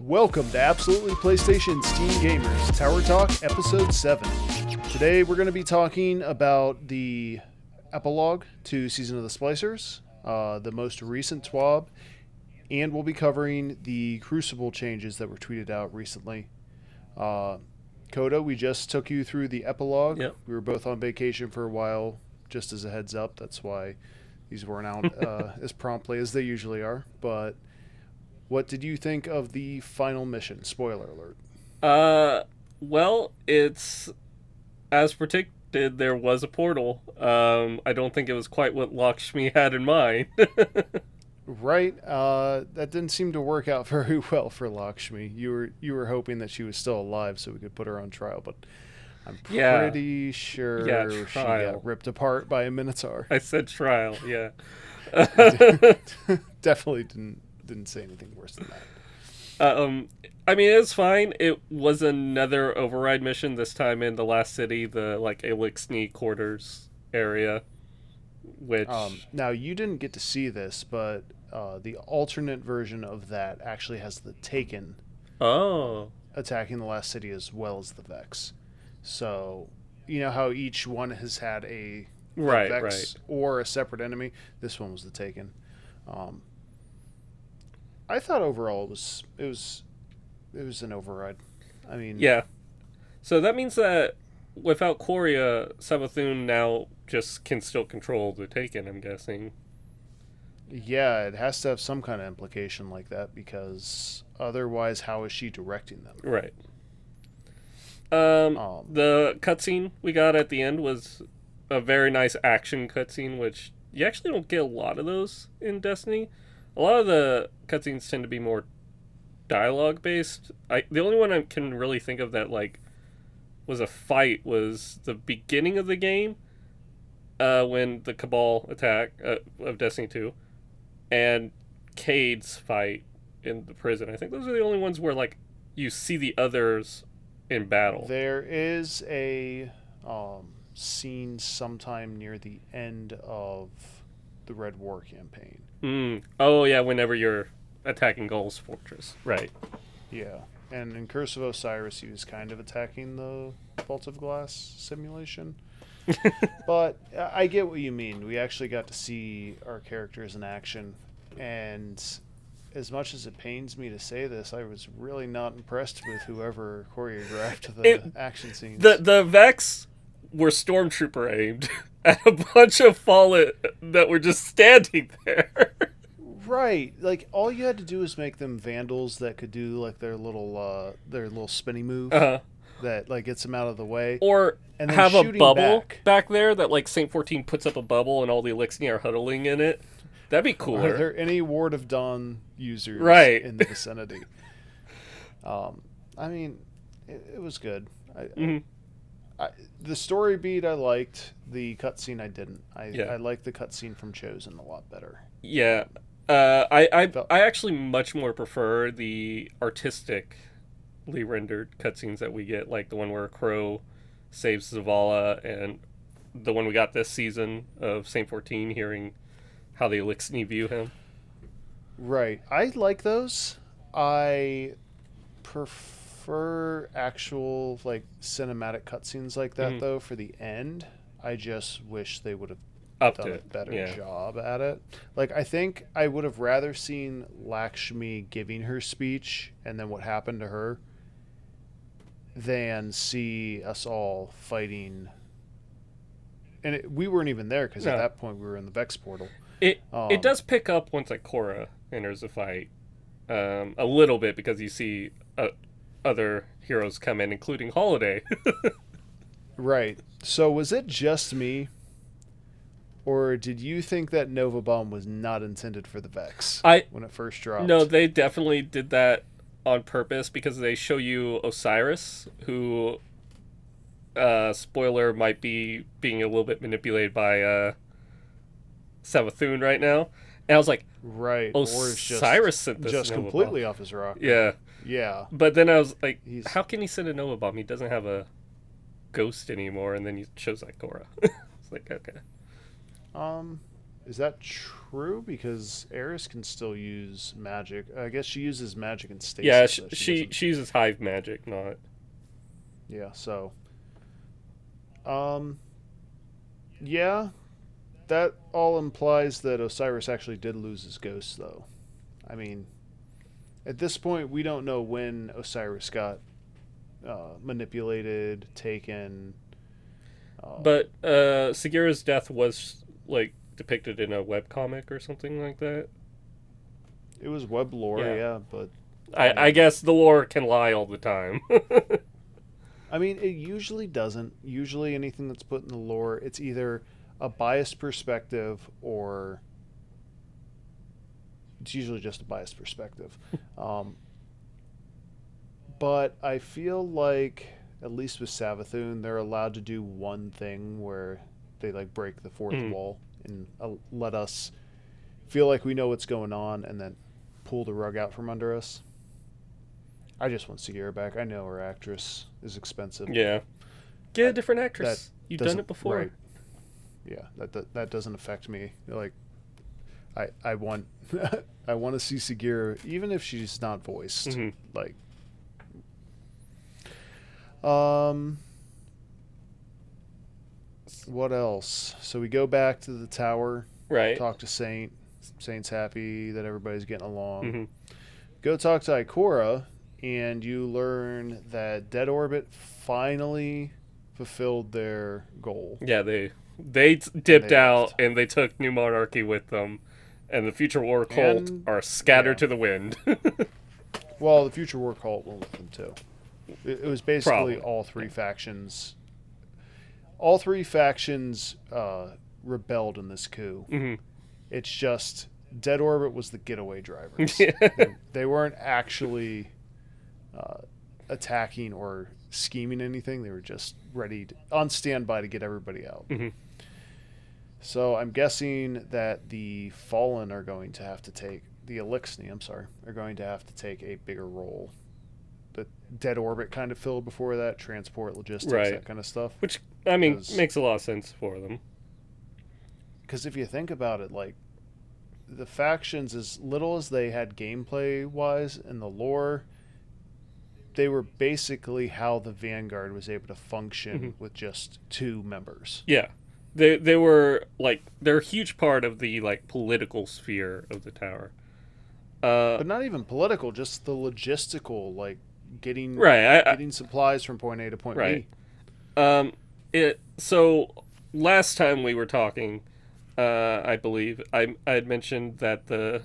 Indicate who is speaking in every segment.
Speaker 1: Welcome to Absolutely PlayStation Steam Gamers Tower Talk Episode 7. Today we're going to be talking about the epilogue to Season of the Splicers, the most recent TWAB, and we'll be covering the Crucible changes that were tweeted out recently. Coda, we just took you through the epilogue.
Speaker 2: Yep.
Speaker 1: We were both on vacation for a while, just as a heads up. That's why these weren't out as promptly as they usually are. But what did you think of the final mission? Spoiler alert.
Speaker 2: Well, it's as predicted. There was a portal. I don't think it was quite what Lakshmi had in mind.
Speaker 1: Right. That didn't seem to work out very well for Lakshmi. You were hoping that she was still alive so we could put her on trial, but I'm pretty sure she got ripped apart by a Minotaur.
Speaker 2: I said trial. Yeah.
Speaker 1: Definitely didn't say anything worse than that.
Speaker 2: I mean, it's fine. It was another override mission, this time in the last city, the Elixni quarters area. Which
Speaker 1: now you didn't get to see this, but the alternate version of that actually has the Taken attacking the last city as well as the Vex. So you know how each one has had a Vex or a separate enemy. This one was the Taken. I thought overall it was an override. I mean,
Speaker 2: yeah. So that means that without Quoria, Savathun now just can still control the Taken, I'm guessing.
Speaker 1: Yeah, it has to have some kind of implication like that, because otherwise how is she directing them?
Speaker 2: Right. The cutscene we got at the end was a very nice action cutscene, which you actually don't get a lot of those in Destiny. A lot of the cutscenes tend to be more dialogue-based. The only one I can really think of that was a fight was the beginning of the game, when the Cabal attack of Destiny 2, and Cade's fight in the prison. I think those are the only ones where you see the others in battle.
Speaker 1: There is a scene sometime near the end of the Red War campaign.
Speaker 2: Oh yeah, whenever you're attacking Gull's fortress. Right.
Speaker 1: Yeah. And in Curse of Osiris, he was kind of attacking the Vault of Glass simulation. But I get what you mean. We actually got to see our characters in action. And as much as it pains me to say this, I was really not impressed with whoever choreographed the action scenes.
Speaker 2: The Vex were Stormtrooper aimed at a bunch of Fallen that were just standing there.
Speaker 1: Right, all you had to do was make them Vandals that could do their little spinny move that gets them out of the way,
Speaker 2: or
Speaker 1: and then
Speaker 2: have a bubble back there that Saint 14 puts up a bubble and all the Elixni are huddling in it. That'd be cooler.
Speaker 1: Are there any Ward of Dawn users in the vicinity? I mean, it was good. The story beat I liked. The cutscene I didn't. I liked the cutscene from Chosen a lot better.
Speaker 2: Yeah. I actually much more prefer the artistically rendered cutscenes that we get, like the one where Crow saves Zavala, and the one we got this season of Saint 14, hearing how the Elixni view him.
Speaker 1: Right. I like those. I prefer actual cinematic cutscenes like that though for the end. I just wish they would have done a better job at it. I think I would have rather seen Lakshmi giving her speech and then what happened to her than see us all fighting. And we weren't even there because at that point we were in the Vex portal.
Speaker 2: It does pick up once Korra enters the fight a little bit, because you see other heroes come in, including Holiday.
Speaker 1: Right. So was it just me, or did you think that Nova Bomb was not intended for the Vex when it first dropped?
Speaker 2: No, they definitely did that on purpose, because they show you Osiris, who, spoiler, might be being a little bit manipulated by Savathun right now. And I was like,
Speaker 1: right,
Speaker 2: Osiris sent this
Speaker 1: just
Speaker 2: Nova
Speaker 1: completely
Speaker 2: bomb
Speaker 1: off his rocker.
Speaker 2: Yeah. But then I was like, how can he send a Nova Bomb? He doesn't have a ghost anymore. And then he shows Korra. It's like, okay.
Speaker 1: Is that true? Because Eris can still use magic. I guess she uses magic in stasis.
Speaker 2: Yeah,
Speaker 1: so
Speaker 2: she uses hive magic, not.
Speaker 1: Yeah, so. Um. Yeah, that all implies that Osiris actually did lose his ghost, though. I mean, at this point, we don't know when Osiris got manipulated, taken.
Speaker 2: But Sagira's death was like depicted in a webcomic or something like that.
Speaker 1: It was web lore, yeah, but
Speaker 2: I guess the lore can lie all the time.
Speaker 1: I mean, it usually doesn't. Usually, anything that's put in the lore, it's either a biased perspective or it's usually just a biased perspective. But I feel like, at least with Savathun, they're allowed to do one thing where they like break the fourth wall and let us feel like we know what's going on and then pull the rug out from under us. I just want Sagira back. I know her actress is expensive.
Speaker 2: Yeah. Get a different actress. You've done it before.
Speaker 1: Right. Yeah, that doesn't affect me. Like, I want I want to see Sagira, even if she's not voiced.
Speaker 2: Mm-hmm.
Speaker 1: Like, what else? So we go back to the tower.
Speaker 2: Right.
Speaker 1: Talk to Saint. Saint's happy that everybody's getting along.
Speaker 2: Mm-hmm.
Speaker 1: Go talk to Ikora, and you learn that Dead Orbit finally fulfilled their goal.
Speaker 2: Yeah, they dipped out and they took New Monarchy with them, and the Future War Cult are scattered to the wind.
Speaker 1: Well, the Future War Cult went with them too. It was basically
Speaker 2: Probably.
Speaker 1: all three factions. All three factions rebelled in this coup.
Speaker 2: Mm-hmm.
Speaker 1: It's just Dead Orbit was the getaway drivers. They weren't actually attacking or scheming anything. They were just ready on standby to get everybody out.
Speaker 2: Mm-hmm.
Speaker 1: So I'm guessing that the Fallen are going to have to take the Elixni. Are going to have to take a bigger role. The Dead Orbit kind of filled before that, transport, logistics, that kind of stuff.
Speaker 2: Which, I mean, makes a lot of sense for them.
Speaker 1: Because if you think about it, like, the factions, as little as they had gameplay-wise in the lore, they were basically how the Vanguard was able to function with just 2 members.
Speaker 2: Yeah. They were, like, they're a huge part of the, like, political sphere of the tower.
Speaker 1: But not even political, just the logistical, like, getting supplies from point A to point B.
Speaker 2: So, last time we were talking, I believe, I had mentioned that the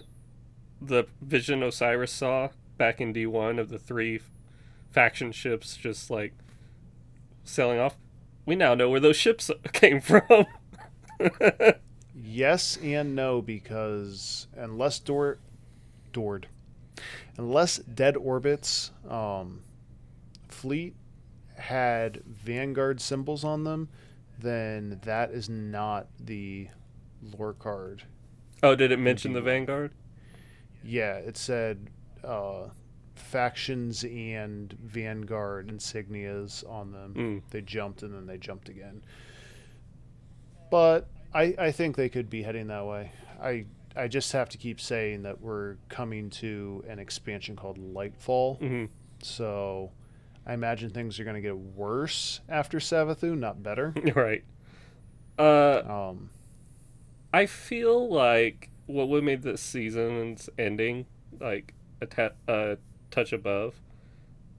Speaker 2: vision Osiris saw back in D1 of the 3 faction ships just, like, sailing off. We now know where those ships came from.
Speaker 1: Yes and no, because unless Dead Orbit's fleet had Vanguard symbols on them, then that is not the lore card.
Speaker 2: Oh, did it mention the Vanguard?
Speaker 1: Yeah, it said factions and Vanguard insignias on them. They jumped and then they jumped again. But I think they could be heading that way. I just have to keep saying that we're coming to an expansion called Lightfall. So I imagine things are going to get worse after Savathun, not better.
Speaker 2: Right. I feel like what would make this season's ending like a touch above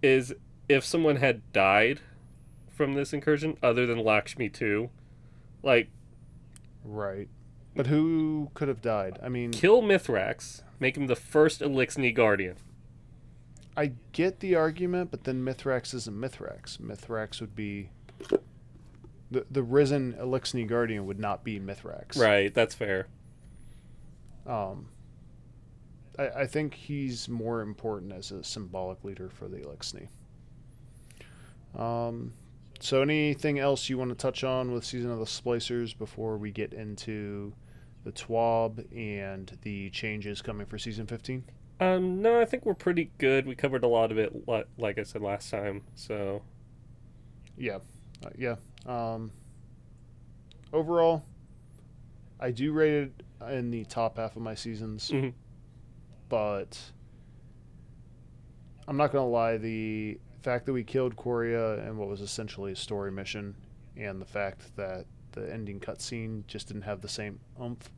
Speaker 2: is if someone had died from this incursion other than Lakshmi 2. Like,
Speaker 1: right. But who could have died? I mean,
Speaker 2: kill Mithrax, make him the first Elixni Guardian.
Speaker 1: I get the argument, but then Mithrax isn't Mithrax. Mithrax would be the risen Elixni Guardian would not be Mithrax.
Speaker 2: Right, that's fair.
Speaker 1: I think he's more important as a symbolic leader for the Elixni. So anything else you want to touch on with Season of the Splicers before we get into the TWAB and the changes coming for Season 15?
Speaker 2: No, I think we're pretty good. We covered a lot of it, like I said last time, so...
Speaker 1: Yeah. Overall, I do rate it in the top half of my seasons,
Speaker 2: Mm-hmm.
Speaker 1: but I'm not going to lie, the fact that we killed Korea in what was essentially a story mission, and the fact that the ending cutscene just didn't have the same oomph,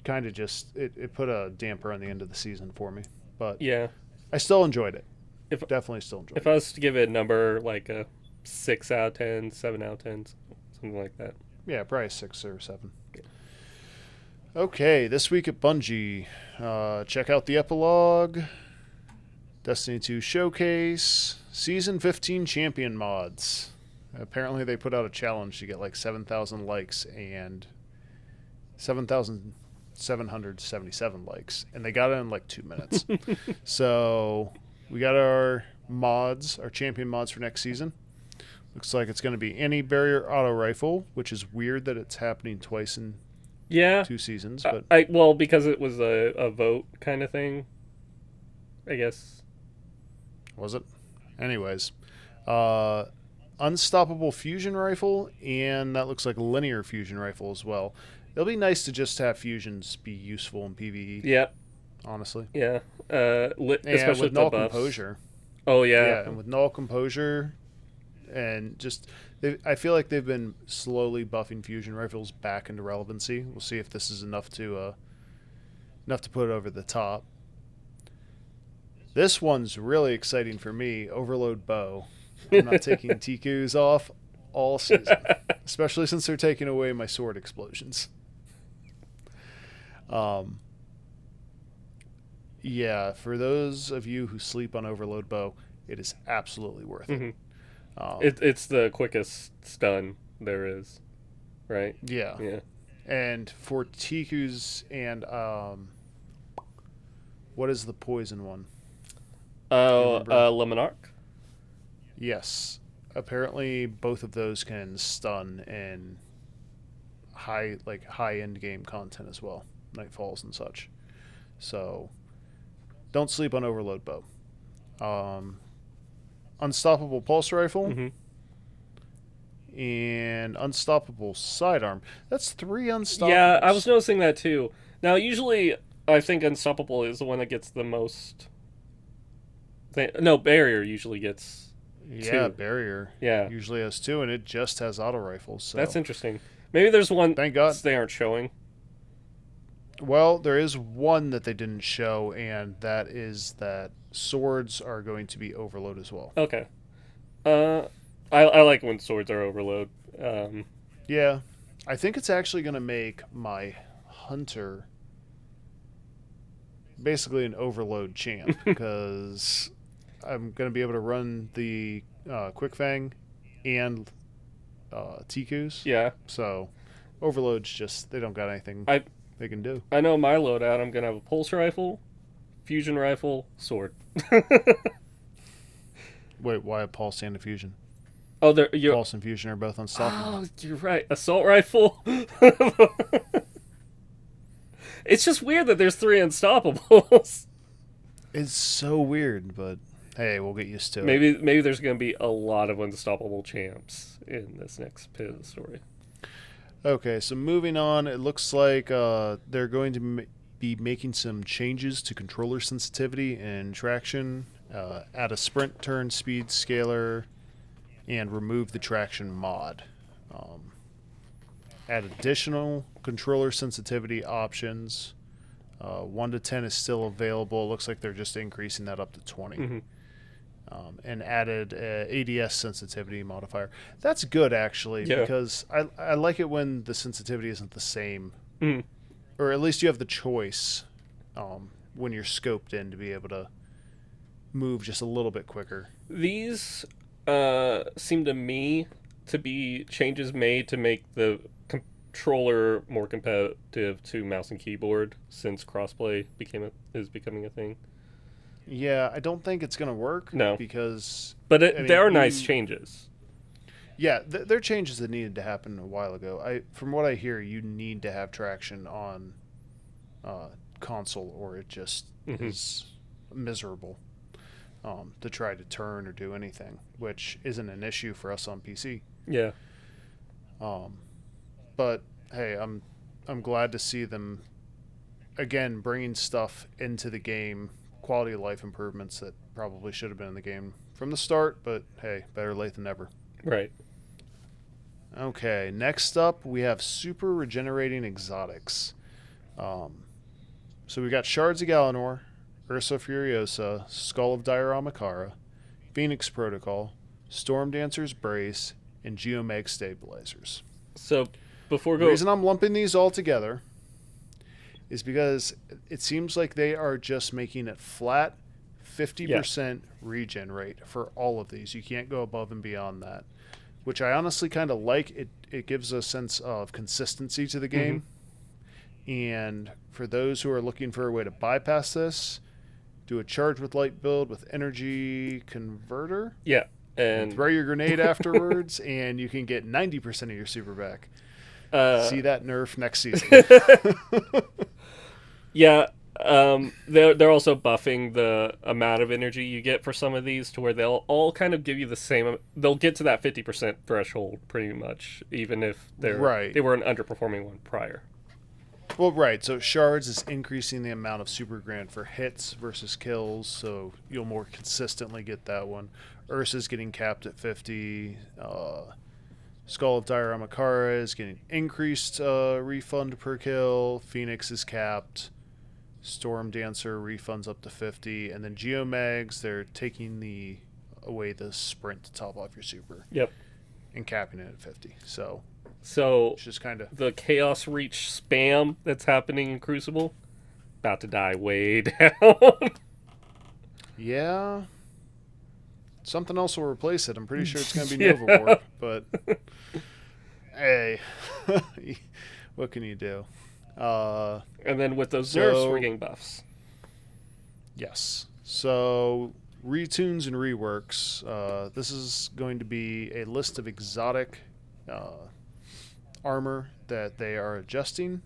Speaker 1: kind of just, it put a damper on the end of the season for me. But
Speaker 2: Yeah.
Speaker 1: I still enjoyed it.
Speaker 2: If
Speaker 1: Definitely still enjoyed
Speaker 2: if
Speaker 1: it.
Speaker 2: I was to give it a number, like a 6 out of 10, 7 out of 10, something like that.
Speaker 1: Yeah, probably 6 or 7. Okay, this week at Bungie, check out the epilogue, Destiny 2 Showcase, Season 15 Champion mods. Apparently they put out a challenge to get like 7,000 likes and 7,777 likes, and they got it in like 2 minutes. So we got our mods, our champion mods for next season. Looks like it's going to be anti-barrier auto rifle, which is weird that it's happening twice in
Speaker 2: Yeah.
Speaker 1: 2 seasons. But
Speaker 2: Well, because it was a vote kind of thing, I guess.
Speaker 1: was it? Anyways, unstoppable fusion rifle, and that looks like a linear fusion rifle as well. It'll be nice to just have fusions be useful in PVE.
Speaker 2: Yeah.
Speaker 1: Honestly.
Speaker 2: Yeah.
Speaker 1: And
Speaker 2: Especially
Speaker 1: with null
Speaker 2: the buffs.
Speaker 1: composure.
Speaker 2: Oh yeah.
Speaker 1: Yeah, and with null composure, and just I feel like they've been slowly buffing fusion rifles back into relevancy. We'll see if this is enough to put it over the top. This one's really exciting for me. Overload bow. I'm not taking TQs off all season, especially since they're taking away my sword explosions. Yeah, for those of you who sleep on overload bow, it is absolutely worth it.
Speaker 2: Mm-hmm. It's the quickest stun there is, right?
Speaker 1: Yeah.
Speaker 2: Yeah.
Speaker 1: And for TQs and what is the poison one?
Speaker 2: Oh, Lemonarch?
Speaker 1: Yes. Apparently both of those can stun in high end game content as well. Nightfalls and such. So don't sleep on overload bow. Unstoppable pulse rifle.
Speaker 2: Mm-hmm.
Speaker 1: And unstoppable sidearm. That's 3 unstoppables.
Speaker 2: Yeah, I was noticing that too. Now, usually, I think unstoppable is the one that gets the most. No, barrier usually gets.
Speaker 1: Yeah,
Speaker 2: 2.
Speaker 1: barrier.
Speaker 2: Yeah,
Speaker 1: Usually has 2, and it just has auto rifles. So.
Speaker 2: that's interesting. Maybe there's one.
Speaker 1: Thank God.
Speaker 2: They aren't showing.
Speaker 1: Well, there is one that they didn't show, and that is that swords are going to be overload as well.
Speaker 2: Okay. I like when swords are overload.
Speaker 1: Yeah, I think it's actually going to make my hunter basically an overload champ because I'm going to be able to run the Quick Fang and TQs.
Speaker 2: Yeah.
Speaker 1: So overload's just, they don't got anything they can do.
Speaker 2: I know my loadout. I'm gonna have a pulse rifle, fusion rifle, sword.
Speaker 1: Wait, why a pulse and a fusion?
Speaker 2: Oh,
Speaker 1: Pulse and fusion are both unstoppable.
Speaker 2: Oh, you're right. Assault rifle. It's just weird that there's 3 unstoppables.
Speaker 1: It's so weird, but hey, we'll get used to it.
Speaker 2: Maybe there's going to be a lot of unstoppable champs in this next bit of the story.
Speaker 1: Okay, so moving on, it looks like they're going to be making some changes to controller sensitivity and traction, add a sprint turn speed scaler, and remove the traction mod. Add additional controller sensitivity options. 1 to 10 is still available. It looks like they're just increasing that up to 20.
Speaker 2: Mm-hmm.
Speaker 1: And added ADS sensitivity modifier. That's good, actually, because I like it when the sensitivity isn't the same.
Speaker 2: Mm-hmm.
Speaker 1: Or at least you have the choice when you're scoped in to be able to move just a little bit quicker.
Speaker 2: These seem to me to be changes made to make the controller more competitive to mouse and keyboard since crossplay is becoming a thing.
Speaker 1: Yeah, I don't think it's going to work.
Speaker 2: No.
Speaker 1: Because...
Speaker 2: But there are nice changes.
Speaker 1: Yeah, there are changes that needed to happen a while ago. From what I hear, you need to have traction on console or it just is miserable to try to turn or do anything, which isn't an issue for us on PC.
Speaker 2: Yeah.
Speaker 1: But, hey, I'm glad to see them again bringing stuff into the game, quality of life improvements that probably should have been in the game from the start, but hey, better late than never.
Speaker 2: Right.
Speaker 1: Okay, next up we have super regenerating exotics. So we got Shards of Galanor, Ursa Furiosa, Skull of Diorama, Phoenix Protocol, Storm Dancer's Brace, and Geomag Stabilizers.
Speaker 2: So before
Speaker 1: The reason I'm lumping these all together is because it seems like they are just making it flat 50% regen rate for all of these. You can't go above and beyond that, which I honestly kind of like. It gives a sense of consistency to the game. And for those who are looking for a way to bypass this, do a charge with light build with energy converter.
Speaker 2: Yeah.
Speaker 1: And throw your grenade afterwards, and you can get 90% of your super back. See that nerf next season.
Speaker 2: Yeah. They're also buffing the amount of energy you get for some of these to where they'll all kind of give you the same. They'll get to that 50% threshold pretty much, even if they were an underperforming one prior.
Speaker 1: Well, right. So Shards is increasing the amount of super grand for hits versus kills, so you'll more consistently get that one. Ursa's getting capped at 50. Skull of Diorama is getting increased refund per kill. Phoenix is capped. Storm Dancer refunds up to 50. And then Geomags, they're taking away the sprint to top off your super.
Speaker 2: Yep.
Speaker 1: And capping it at 50. So
Speaker 2: it's
Speaker 1: just kind of
Speaker 2: the Chaos Reach spam that's happening in Crucible, about to die way down.
Speaker 1: Yeah. Something else will replace it. I'm pretty sure it's going to be Nova Ward, but hey, what can you do?
Speaker 2: And then with those nerfs, we're getting buffs.
Speaker 1: Yes. So retunes and reworks. This is going to be a list of exotic armor that they are adjusting.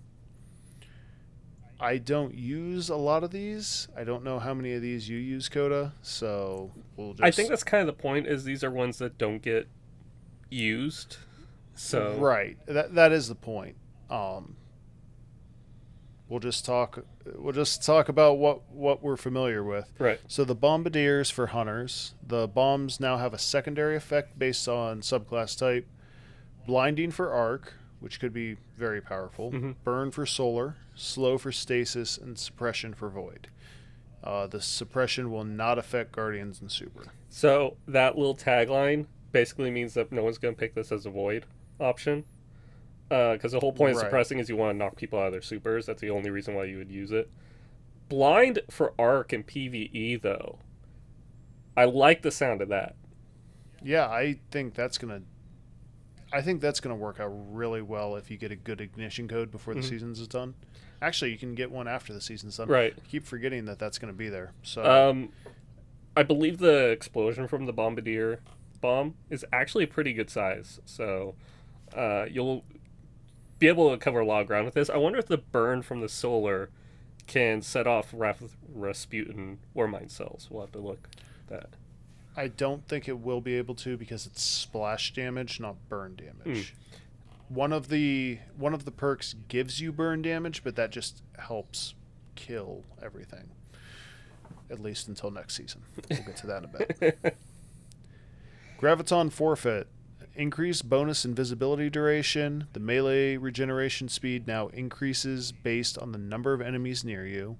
Speaker 1: I don't use a lot of these. I don't know how many of these you use, Coda, so we'll just...
Speaker 2: I think that's kind of the point, is these are ones that don't get used. So
Speaker 1: right. That is the point. We'll just talk about what we're familiar with.
Speaker 2: Right.
Speaker 1: So the Bombardiers for hunters. The bombs now have a secondary effect based on subclass type. Blinding for arc, which could be very powerful.
Speaker 2: Mm-hmm.
Speaker 1: Burn for solar, slow for stasis, and suppression for void. The suppression will not affect guardians and super.
Speaker 2: So that little tagline basically means that no one's going to pick this as a void option. Because the whole point of suppressing is you want to knock people out of their supers. That's the only reason why you would use it. Blind for arc and PVE, though. I like the sound of that.
Speaker 1: Yeah, I think that's gonna work out really well if you get a good ignition code before the season's done. Actually, you can get one after the season's done.
Speaker 2: Right.
Speaker 1: I keep forgetting that's going to be there. So,
Speaker 2: I believe the explosion from the Bombardier bomb is actually a pretty good size. So, you'll be able to cover a lot of ground with this. I wonder if the burn from the solar can set off Rasputin Warmind cells. We'll have to look at that.
Speaker 1: I don't think it will be able to because it's splash damage, not burn damage. One of the perks gives you burn damage, but that just helps kill everything. At least until next season. We'll get to that in a bit. Graviton Forfeit. Increased bonus invisibility duration. The melee regeneration speed now increases based on the number of enemies near you.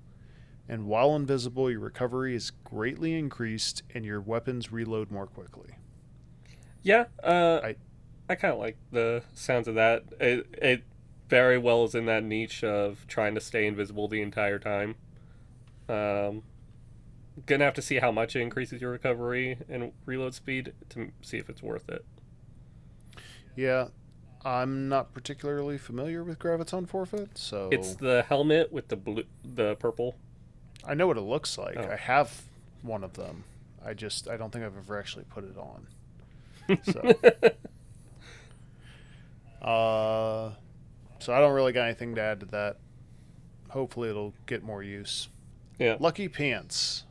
Speaker 1: And while invisible, your recovery is greatly increased and your weapons reload more quickly.
Speaker 2: Yeah, I kind of like the sounds of that. It very well is in that niche of trying to stay invisible the entire time. Gonna have to see how much it increases your recovery and reload speed to see if it's worth it.
Speaker 1: Yeah, I'm not particularly familiar with Graviton Forfeit, so...
Speaker 2: It's the helmet with the purple.
Speaker 1: I know what it looks like.
Speaker 2: Oh.
Speaker 1: I have one of them. I don't think I've ever actually put it on. So I don't really got anything to add to that. Hopefully it'll get more use.
Speaker 2: Yeah.
Speaker 1: Lucky Pants.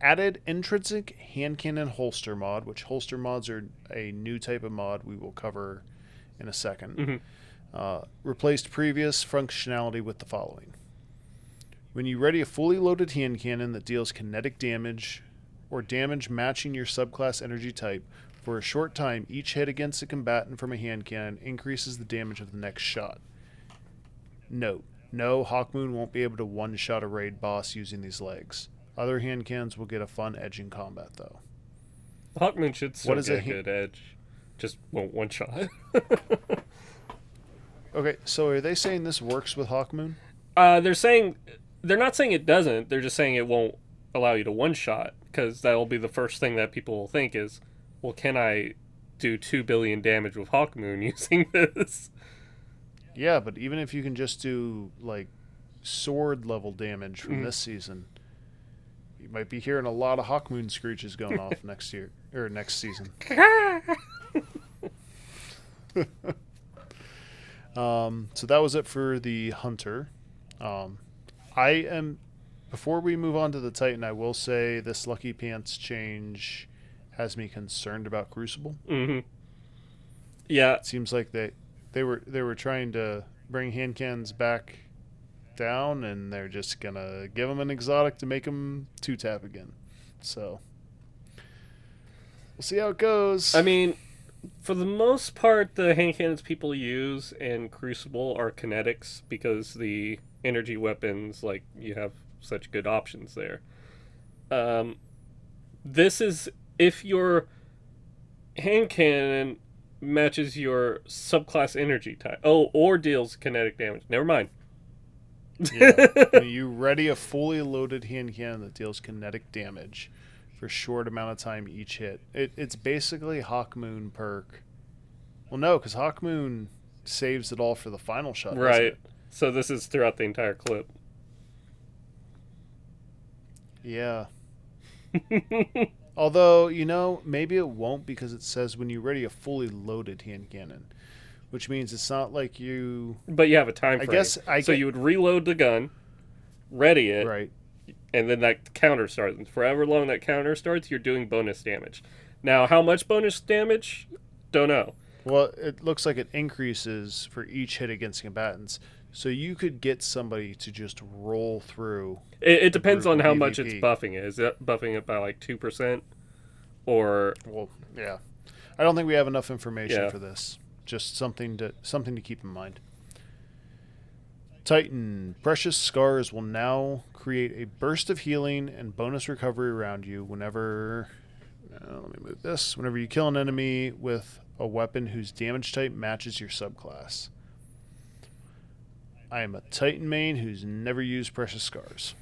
Speaker 1: Added intrinsic hand cannon holster mod, which holster mods are a new type of mod we will cover in a second. Replaced previous functionality with the following. When you ready a fully loaded hand cannon that deals kinetic damage or damage matching your subclass energy type, for a short time, each hit against a combatant from a hand cannon increases the damage of the next shot. Note, no, Hawkmoon won't be able to one-shot a raid boss using these legs. Other hand cannons will get a fun edge in combat, though.
Speaker 2: Hawkmoon should still get a good edge. Just won't one-shot.
Speaker 1: Okay, so are they saying this works with Hawkmoon?
Speaker 2: They're not saying it doesn't. They're just saying it won't allow you to one-shot, because that'll be the first thing that people will think is, well, can I do 2 billion damage with Hawkmoon using this?
Speaker 1: Yeah, but even if you can just do, like, sword level damage from this season, you might be hearing a lot of Hawkmoon screeches going off next year, or next season. So that was it for the Hunter. Before we move on to the Titan, I will say this Lucky Pants change has me concerned about Crucible.
Speaker 2: Mm-hmm. Yeah.
Speaker 1: It seems like they were trying to bring hand cannons back down, and they're just gonna give them an exotic to make them 2-tap again. So we'll see how it goes.
Speaker 2: I mean, for the most part, the hand cannons people use in Crucible are kinetics, because the energy weapons, like, you have such good options there. This is if your hand cannon matches your subclass energy type. Oh, or deals kinetic damage. Never mind.
Speaker 1: Yeah. You ready a fully loaded hand cannon that deals kinetic damage for a short amount of time each hit. It's basically Hawkmoon perk. Well, no, because Hawkmoon saves it all for the final shot.
Speaker 2: Right. So this is throughout the entire clip.
Speaker 1: Yeah. Although, maybe it won't, because it says when you ready a fully loaded hand cannon, which means it's not like you...
Speaker 2: But you have a time frame. So you would reload the gun, ready it,
Speaker 1: right,
Speaker 2: and then that counter starts. And for however long that counter starts, you're doing bonus damage. Now, how much bonus damage? Don't know.
Speaker 1: Well, it looks like it increases for each hit against combatants. So you could get somebody to just roll through.
Speaker 2: It depends on how much it's buffing it. Is it buffing it by like 2%? Or...
Speaker 1: Well, yeah. I don't think we have enough information for this. Just something to keep in mind. Titan. Precious Scars will now create a burst of healing and bonus recovery around you whenever... let me move this. Whenever you kill an enemy with a weapon whose damage type matches your subclass. I am a Titan main who's never used Precious Scars.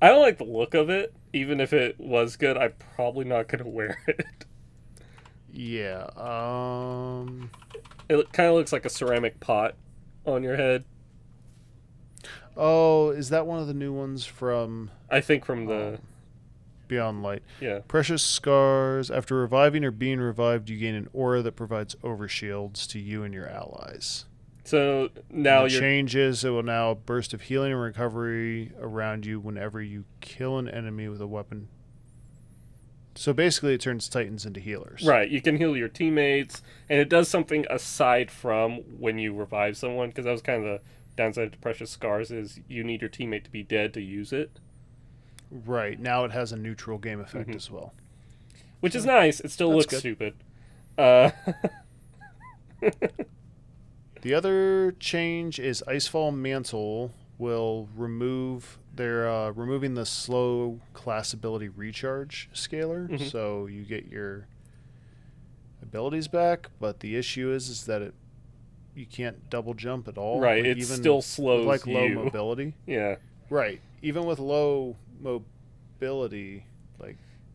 Speaker 2: I don't like the look of it. Even if it was good, I'm probably not going to wear it.
Speaker 1: Yeah.
Speaker 2: It kind of looks like a ceramic pot on your head.
Speaker 1: Oh, is that one of the new ones from...
Speaker 2: I think from the...
Speaker 1: Beyond Light.
Speaker 2: Yeah.
Speaker 1: Precious Scars. After reviving or being revived, you gain an aura that provides overshields to you and your allies.
Speaker 2: So now
Speaker 1: the change is it will now burst of healing and recovery around you whenever you kill an enemy with a weapon. So basically it turns Titans into healers.
Speaker 2: Right. You can heal your teammates, and it does something aside from when you revive someone, because that was kind of the downside to Precious Scars is you need your teammate to be dead to use it.
Speaker 1: Right. Now it has a neutral game effect as well.
Speaker 2: Which is nice. It still looks stupid.
Speaker 1: The other change is Icefall Mantle will remove... They're removing the slow class ability recharge scaler, so you get your abilities back, but the issue is that you can't double jump at all.
Speaker 2: Right, it still slows
Speaker 1: with low
Speaker 2: you.
Speaker 1: mobility.
Speaker 2: Yeah.
Speaker 1: Right. Even with low mobility,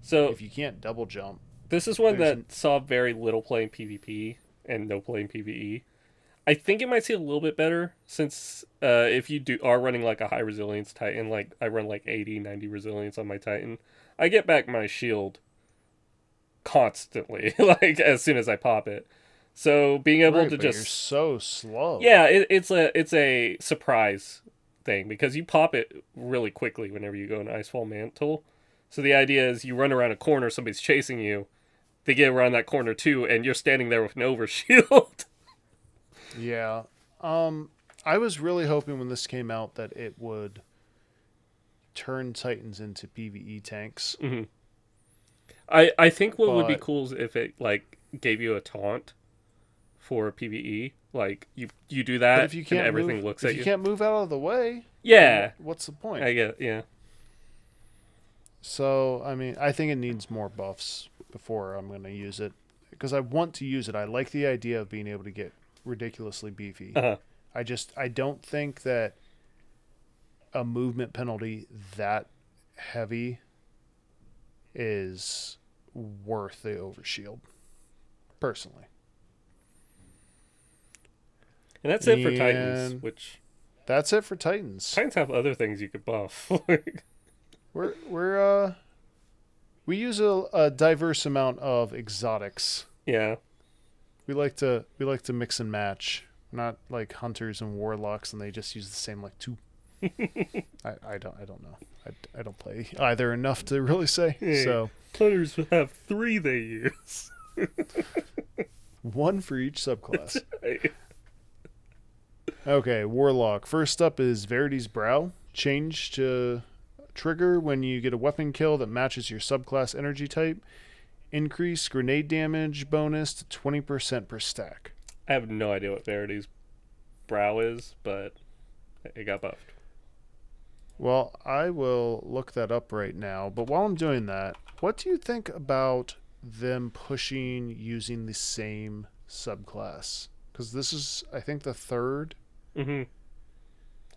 Speaker 2: so
Speaker 1: if you can't double jump...
Speaker 2: This is one that saw very little playing PvP and no playing PvE. I think it might see a little bit better since if you are running like a high resilience Titan, like I run like 80, 90 resilience on my Titan, I get back my shield constantly, like as soon as I pop it. So being able to just...
Speaker 1: You're so slow.
Speaker 2: Yeah, it's a surprise thing because you pop it really quickly whenever you go in Icefall Mantle. So the idea is you run around a corner, somebody's chasing you, they get around that corner too, and you're standing there with an overshield.
Speaker 1: Yeah. I was really hoping when this came out that it would turn Titans into PVE tanks.
Speaker 2: Mm-hmm. I think what would be
Speaker 1: But
Speaker 2: cool is if it like gave you a taunt for PVE. Like you do
Speaker 1: but
Speaker 2: that
Speaker 1: if you
Speaker 2: and
Speaker 1: can't
Speaker 2: everything
Speaker 1: move,
Speaker 2: looks
Speaker 1: if
Speaker 2: at
Speaker 1: you
Speaker 2: you.
Speaker 1: can't move out of the way,
Speaker 2: Yeah,
Speaker 1: what's the point?
Speaker 2: I get yeah.
Speaker 1: So I mean, I think it needs more buffs before I'm going to use it because I want to use it. I like the idea of being able to get ridiculously beefy.
Speaker 2: Uh-huh.
Speaker 1: I don't think that a movement penalty that heavy is worth the overshield, personally.
Speaker 2: And that's it for Titans,
Speaker 1: And
Speaker 2: which
Speaker 1: that's it for Titans.
Speaker 2: Titans have other things you could buff.
Speaker 1: We use a diverse amount of exotics.
Speaker 2: Yeah.
Speaker 1: We like to mix and match, not like hunters and warlocks, and they just use the same like two. I don't know. I don't play either enough to really say.
Speaker 2: Hey,
Speaker 1: so
Speaker 2: hunters have 3 they use.
Speaker 1: one for each subclass.
Speaker 2: Right.
Speaker 1: Okay, warlock. First up is Verity's Brow. Change to trigger when you get a weapon kill that matches your subclass energy type. Increase grenade damage bonus to 20% per stack.
Speaker 2: I have no idea what Verity's Brow is, but it got buffed.
Speaker 1: Well, I will look that up right now. But while I'm doing that, what do you think about them pushing using the same subclass? Because this is, I think, the third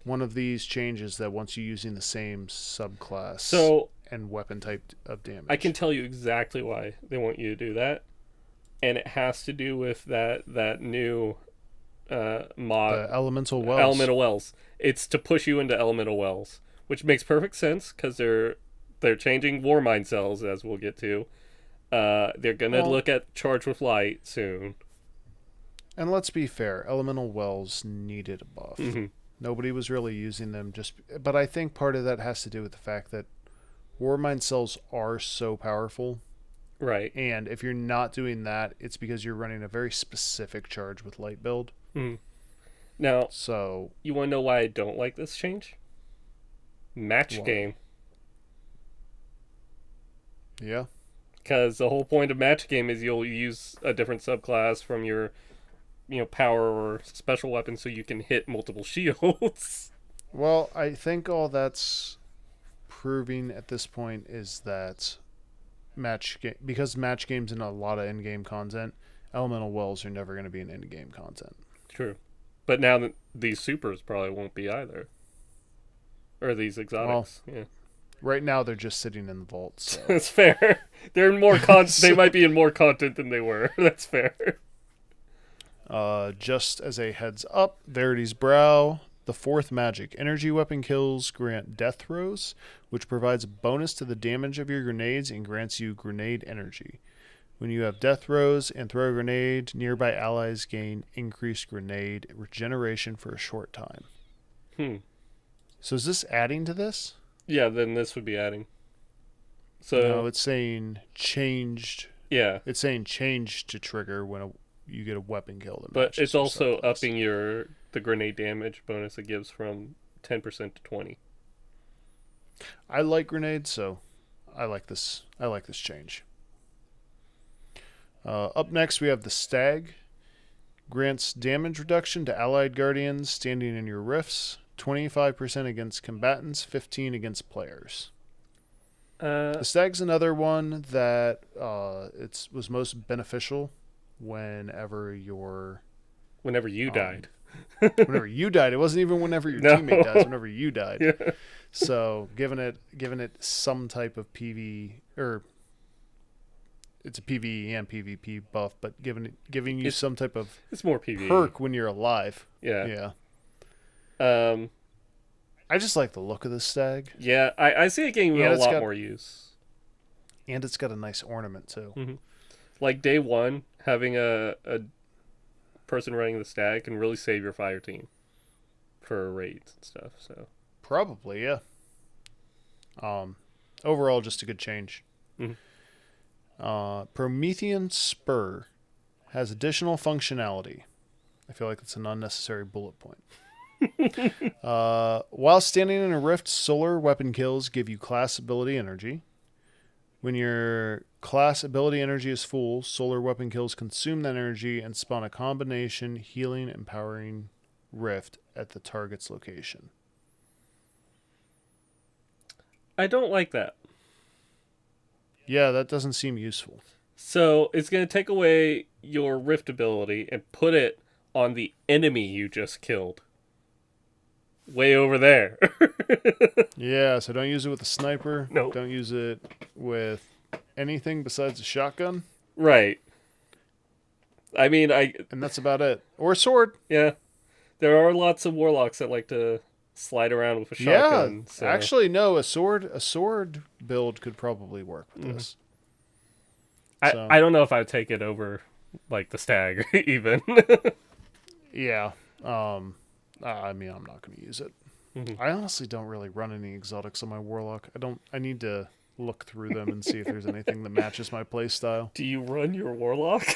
Speaker 1: one of these changes that wants you using the same subclass and weapon type of damage.
Speaker 2: I can tell you exactly why they want you to do that, and it has to do with that new mod,
Speaker 1: the Elemental Wells.
Speaker 2: Elemental Wells. It's to push you into Elemental Wells, which makes perfect sense because they're changing Warmind cells, as we'll get to. They're gonna look at Charge with Light soon.
Speaker 1: And let's be fair, Elemental Wells needed a buff.
Speaker 2: Mm-hmm.
Speaker 1: Nobody was really using them but I think part of that has to do with the fact that Warmind cells are so powerful.
Speaker 2: Right.
Speaker 1: And if you're not doing that, it's because you're running a very specific Charge with Light build.
Speaker 2: Mm-hmm. Now,
Speaker 1: so
Speaker 2: you want to know why I don't like this change? Match game.
Speaker 1: Yeah.
Speaker 2: Because the whole point of match game is you'll use a different subclass from your power or special weapon so you can hit multiple shields.
Speaker 1: Well, I think all that's proving at this point is that because match games and a lot of in-game content, Elemental Wells are never going to be an in-game content.
Speaker 2: True. But now these supers probably won't be either. Or these exotics. Yeah.
Speaker 1: Right now they're just sitting in the vault. So.
Speaker 2: That's fair. They're in more they might be in more content than they were. That's fair.
Speaker 1: Just as a heads up, Verity's Brow, the 4th magic. Energy weapon kills grant death throws, which provides a bonus to the damage of your grenades and grants you grenade energy. When you have death throws and throw a grenade, nearby allies gain increased grenade regeneration for a short time. So is this adding to this?
Speaker 2: Yeah, then this would be adding. So
Speaker 1: no, it's saying changed.
Speaker 2: Yeah.
Speaker 1: It's saying change to trigger when you get a weapon kill.
Speaker 2: But it's also upping the grenade damage bonus it gives from 10% to 20.
Speaker 1: I like grenades, so I like this. I like this change. Up next, we have the Stag. Grants damage reduction to allied guardians standing in your rifts. 25% against combatants, 15% against players. The Stag's another one that was most beneficial whenever you
Speaker 2: died.
Speaker 1: Whenever you died. It wasn't even whenever your teammate dies, whenever you died.
Speaker 2: Yeah.
Speaker 1: So giving it some type of PV, or it's a PvE and PvP buff, but giving you some type of
Speaker 2: it's more PvE
Speaker 1: perk when you're alive.
Speaker 2: Yeah.
Speaker 1: I just like the look of the Stag.
Speaker 2: Yeah, I see it getting a lot more use.
Speaker 1: And it's got a nice ornament too.
Speaker 2: Mm-hmm. Like day one, having a person running the Stag can really save your fire team for raids and stuff. So
Speaker 1: probably, yeah. Overall, just a good change.
Speaker 2: Mm-hmm.
Speaker 1: Promethean Spur has additional functionality. I feel like it's an unnecessary bullet point. While standing in a rift, solar weapon kills give you class ability energy. When your class ability energy is full, solar weapon kills consume that energy and spawn a combination healing empowering rift at the target's location.
Speaker 2: I don't like that.
Speaker 1: Yeah, that doesn't seem useful.
Speaker 2: So it's going to take away your rift ability and put it on the enemy you just killed. Way over there.
Speaker 1: Yeah, so don't use it with a sniper.
Speaker 2: Nope.
Speaker 1: Don't use it with anything besides a shotgun.
Speaker 2: Right. I mean,
Speaker 1: And that's about it. Or a sword.
Speaker 2: yeah. There are lots of warlocks that like to slide around with a shotgun.
Speaker 1: Yeah,
Speaker 2: So.
Speaker 1: actually, no. A sword build could probably work with this. So.
Speaker 2: I don't know if I'd take it over, like, the Stag, even.
Speaker 1: Yeah. I mean, I'm not going to use it. I honestly don't really run any exotics on my warlock. I need to look through them and see if there's anything that matches my playstyle.
Speaker 2: Do you run your warlock?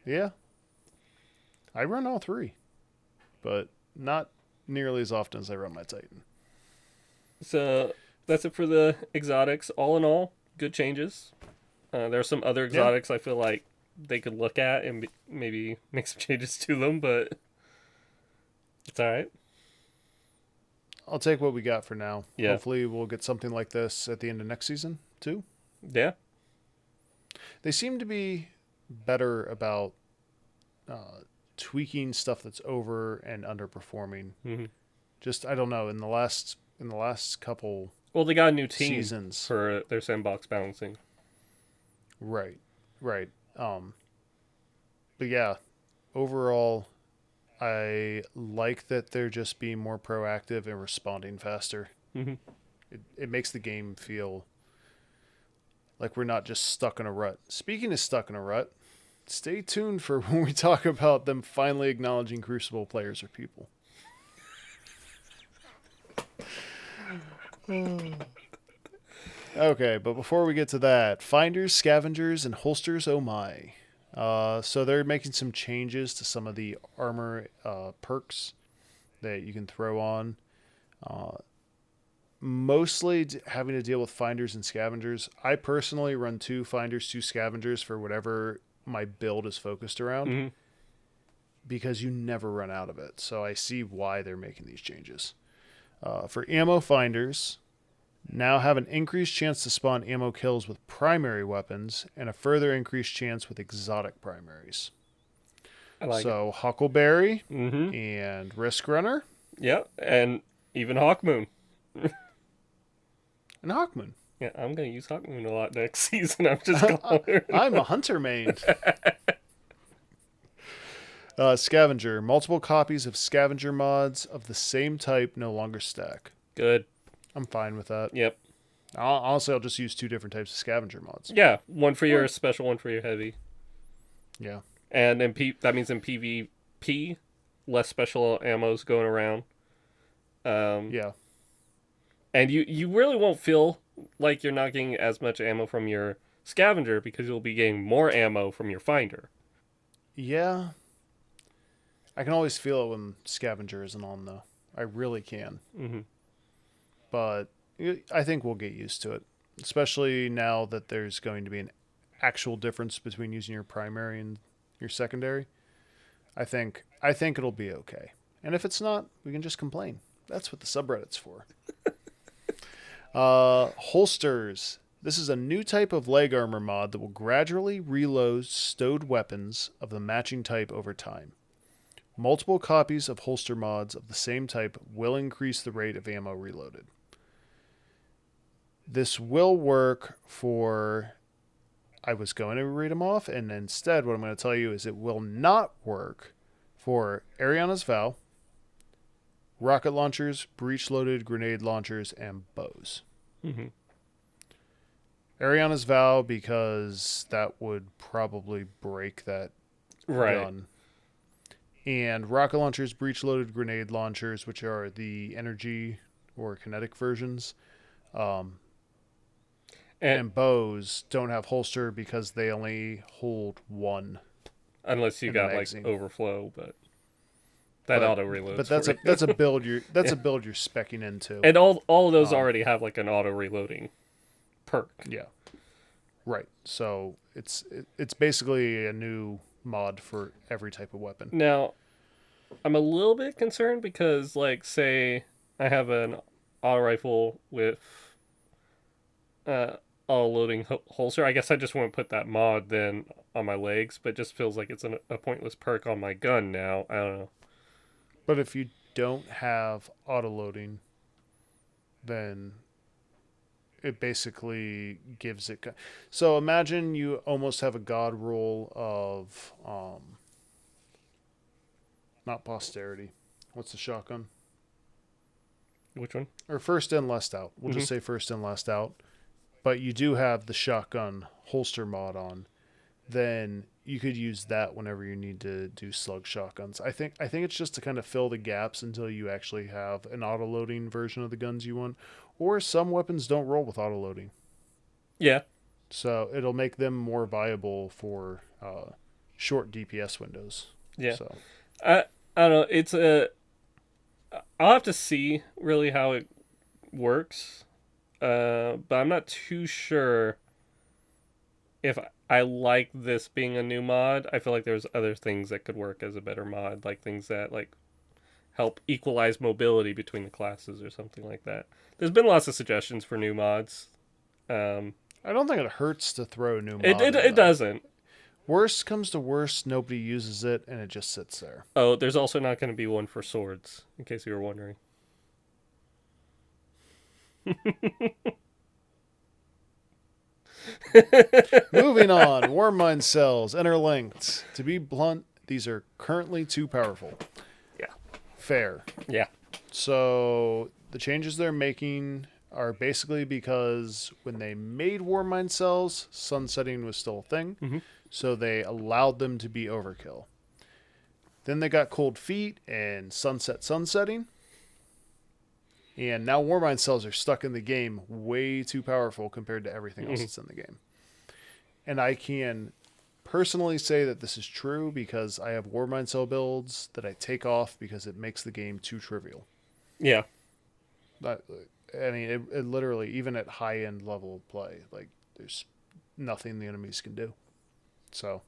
Speaker 1: Yeah. I run all three, but not nearly as often as I run my Titan.
Speaker 2: So that's it for the exotics. All in all, good changes. There are some other exotics I feel like they could look at and maybe make some changes to them, but it's all right.
Speaker 1: I'll take what we got for now.
Speaker 2: Yeah.
Speaker 1: Hopefully we'll get something like this at the end of next season, too.
Speaker 2: Yeah.
Speaker 1: They seem to be better about tweaking stuff that's over and underperforming.
Speaker 2: Mm-hmm.
Speaker 1: Just, I don't know, in the last couple
Speaker 2: Well, they got a new team
Speaker 1: seasons
Speaker 2: for their sandbox balancing.
Speaker 1: Right. But yeah, overall, I like that they're just being more proactive and responding faster.
Speaker 2: Mm-hmm.
Speaker 1: It makes the game feel like we're not just stuck in a rut. Speaking of stuck in a rut, stay tuned for when we talk about them finally acknowledging Crucible players are people. Okay, but before we get to that, finders, scavengers, and holsters, oh my. So they're making some changes to some of the armor perks that you can throw on. Mostly having to deal with finders and scavengers. I personally run 2 finders, 2 scavengers for whatever my build is focused around, because you never run out of it. So I see why they're making these changes. For ammo finders, now have an increased chance to spawn ammo kills with primary weapons and a further increased chance with exotic primaries.
Speaker 2: I like
Speaker 1: so Huckleberry
Speaker 2: it.
Speaker 1: and Risk Runner.
Speaker 2: Yeah, and even Hawkmoon.
Speaker 1: And Hawkmoon.
Speaker 2: Yeah, I'm going to use Hawkmoon a lot next season. I'm just going.
Speaker 1: I'm a hunter main. Scavenger. Multiple copies of scavenger mods of the same type no longer stack.
Speaker 2: Good.
Speaker 1: I'm fine with that.
Speaker 2: Yep.
Speaker 1: Honestly, I'll just use 2 different types of scavenger mods.
Speaker 2: Yeah, one for your special, one for your heavy.
Speaker 1: Yeah.
Speaker 2: And that means in PvP, less special ammo's going around.
Speaker 1: Yeah.
Speaker 2: And you really won't feel like you're not getting as much ammo from your scavenger because you'll be getting more ammo from your finder.
Speaker 1: Yeah. I can always feel it when scavenger isn't on, though. I really can.
Speaker 2: Mm-hmm.
Speaker 1: But I think we'll get used to it, especially now that there's going to be an actual difference between using your primary and your secondary. I think it'll be okay. And if it's not, we can just complain. That's what the subreddit's for. Holsters. This is a new type of leg armor mod that will gradually reload stowed weapons of the matching type over time. Multiple copies of holster mods of the same type will increase the rate of ammo reloaded. This will work for... I was going to read them off, and instead what I'm going to tell you is it will not work for Ariana's Vow, rocket launchers, breech-loaded grenade launchers, and bows.
Speaker 2: Mm-hmm.
Speaker 1: Ariana's Vow, because that would probably break that gun. And rocket launchers, breech-loaded grenade launchers, which are the energy or kinetic versions. And bows don't have holster because they only hold 1.
Speaker 2: unless you
Speaker 1: in the
Speaker 2: got like
Speaker 1: magazine.
Speaker 2: overflow, but that auto reloads.
Speaker 1: But that's
Speaker 2: for
Speaker 1: a
Speaker 2: you.
Speaker 1: that's a build a build you're specking into.
Speaker 2: And all of those already have like an auto reloading perk.
Speaker 1: Yeah. Right. So it's basically a new mod for every type of weapon.
Speaker 2: Now, I'm a little bit concerned because, like, say I have an auto rifle with auto loading holster. I guess I just won't put that mod then on my legs, but it just feels like it's a pointless perk on my gun now. I don't know.
Speaker 1: But if you don't have auto loading, then it basically gives it. So imagine you almost have a god rule of not posterity. What's the shotgun?
Speaker 2: Which one?
Speaker 1: Or first in, last out. We'll just say first in, last out. But you do have the shotgun holster mod on. Then you could use that whenever you need to do slug shotguns. I think it's just to kind of fill the gaps until you actually have an auto loading version of the guns you want. Or some weapons don't roll with auto loading.
Speaker 2: Yeah.
Speaker 1: So it'll make them more viable for short DPS windows.
Speaker 2: Yeah.
Speaker 1: So
Speaker 2: I don't know. It's I'll have to see really how it works. But I'm not too sure if I like this being a new mod. I feel like there's other things that could work as a better mod, like things that like help equalize mobility between the classes or something like that. There's been lots of suggestions for new mods.
Speaker 1: I don't think it hurts to throw a new mod.
Speaker 2: It doesn't.
Speaker 1: Worst comes to worst, nobody uses it, and it just sits there.
Speaker 2: Oh, there's also not going to be one for swords, in case you were wondering.
Speaker 1: Moving on, Warmind cells, interlinked. To be blunt, these are currently too powerful.
Speaker 2: Yeah.
Speaker 1: Fair.
Speaker 2: Yeah.
Speaker 1: So the changes they're making are basically because when they made Warmind cells, sunsetting was still a thing.
Speaker 2: Mm-hmm.
Speaker 1: So they allowed them to be overkill. Then they got cold feet and sunsetting. And now Warmind cells are stuck in the game way too powerful compared to everything else that's in the game. And I can personally say that this is true because I have Warmind cell builds that I take off because it makes the game too trivial.
Speaker 2: Yeah.
Speaker 1: I mean, it literally, even at high-end level of play, like, there's nothing the enemies can do. So,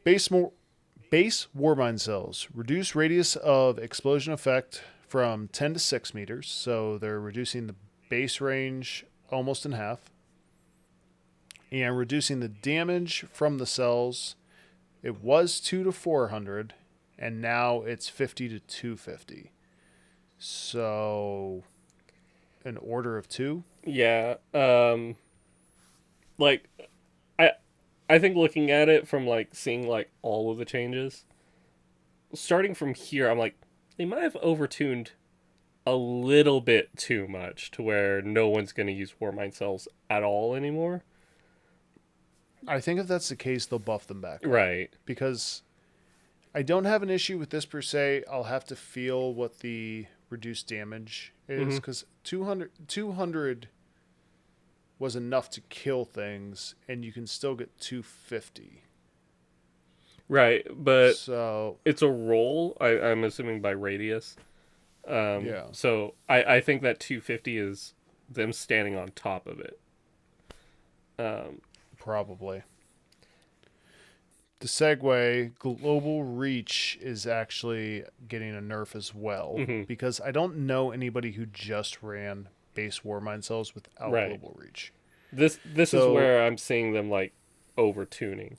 Speaker 1: base Warmind cells reduce radius of explosion effect from 10 to 6 meters. So they're reducing the base range almost in half. And reducing the damage from the cells. It was 2 to 400, and now it's 50 to 250. So, an order of 2?
Speaker 2: Yeah. Like, I think looking at it from, like, seeing, like, all of the changes, starting from here, I'm like, they might have overtuned a little bit too much to where no one's going to use Warmind cells at all anymore.
Speaker 1: I think if that's the case, they'll buff them back.
Speaker 2: Right.
Speaker 1: Because I don't have an issue with this per se. I'll have to feel what the reduced damage is. Because 200 was enough to kill things, and you can still get 250.
Speaker 2: Right, but
Speaker 1: so
Speaker 2: it's a roll, I'm assuming by radius.
Speaker 1: Yeah.
Speaker 2: So I think that 250 is them standing on top of it.
Speaker 1: Probably. The segue, global reach is actually getting a nerf as well. Because I don't know anybody who just ran base Warmind cells without global reach.
Speaker 2: This is where I'm seeing them like over tuning.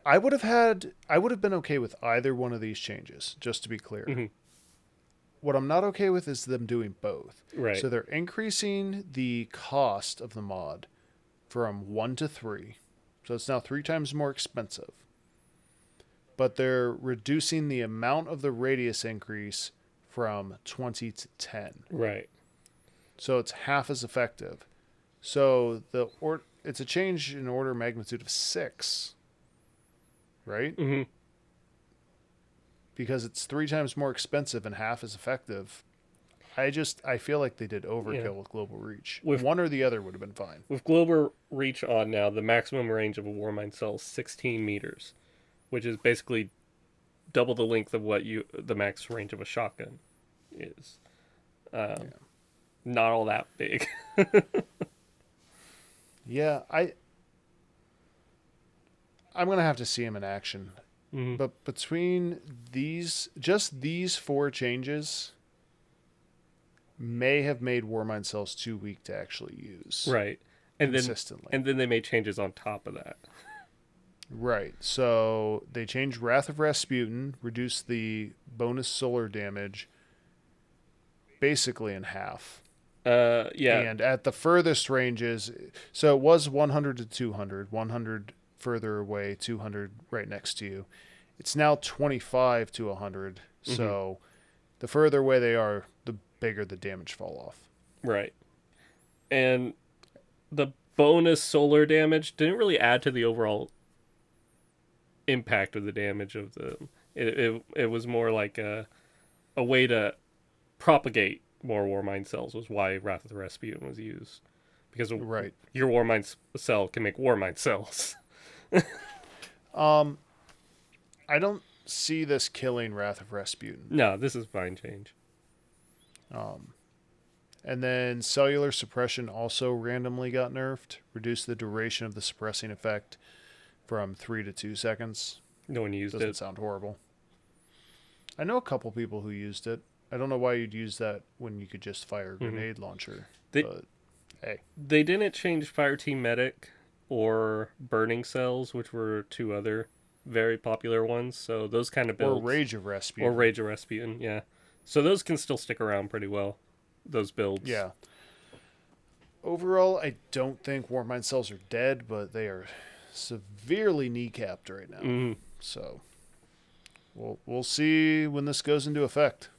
Speaker 1: I would have been okay with either one of these changes, just to be clear. What I'm not okay with is them doing both.
Speaker 2: Right.
Speaker 1: So they're increasing the cost of the mod from 1 to 3. So it's now 3 times more expensive. But they're reducing the amount of the radius increase from 20 to 10.
Speaker 2: Right.
Speaker 1: So it's half as effective. So it's a change in order of magnitude of 6. Right? Because it's 3 times more expensive and half as effective. I feel like they did overkill
Speaker 2: Yeah.
Speaker 1: with Global Reach.
Speaker 2: With
Speaker 1: One or the other would have been fine.
Speaker 2: with global reach on now, the maximum range of a Warmind cell is 16 meters, which is basically double the length of what the max range of a shotgun is.
Speaker 1: Yeah.
Speaker 2: Not all that big.
Speaker 1: Yeah, I'm gonna have to see him in action.
Speaker 2: Mhm.
Speaker 1: But between these 4 changes may have made Warmind cells too weak to actually use
Speaker 2: Right. And
Speaker 1: consistently.
Speaker 2: then they made changes on top of that.
Speaker 1: Right. So they changed Wrath of Rasputin, reduced the bonus solar damage basically in half.
Speaker 2: Yeah.
Speaker 1: And at the furthest ranges, so it was 100 to 200, 100 further away, 200 right next to you. It's now 25 to 100. So the further away they are, the bigger the damage fall off.
Speaker 2: Right. And the bonus solar damage didn't really add to the overall impact of the damage of the. It was more like a way to propagate more Warmind cells was why Wrath of the Rasputin was used, because
Speaker 1: Right.
Speaker 2: your Warmind cell can make Warmind cells.
Speaker 1: I don't see this killing Wrath of Rasputin.
Speaker 2: No, this is fine change.
Speaker 1: And then Cellular Suppression also randomly got nerfed, reduced the duration of the suppressing effect from 3 to 2 seconds.
Speaker 2: No one used
Speaker 1: Doesn't
Speaker 2: it.
Speaker 1: sound horrible. I know a couple people who used it. I don't know why you'd use that when you could just fire a grenade launcher. But hey,
Speaker 2: They didn't change Fireteam Medic or Burning Cells, which were 2 other very popular ones. So those kind of builds.
Speaker 1: or Rage of Rasputin.
Speaker 2: Or Rage of Rasputin, yeah. So those can still stick around pretty well. Those builds.
Speaker 1: Yeah. Overall, I don't think Warmind cells are dead, but they are severely kneecapped right now.
Speaker 2: Mm-hmm.
Speaker 1: So we'll see when this goes into effect.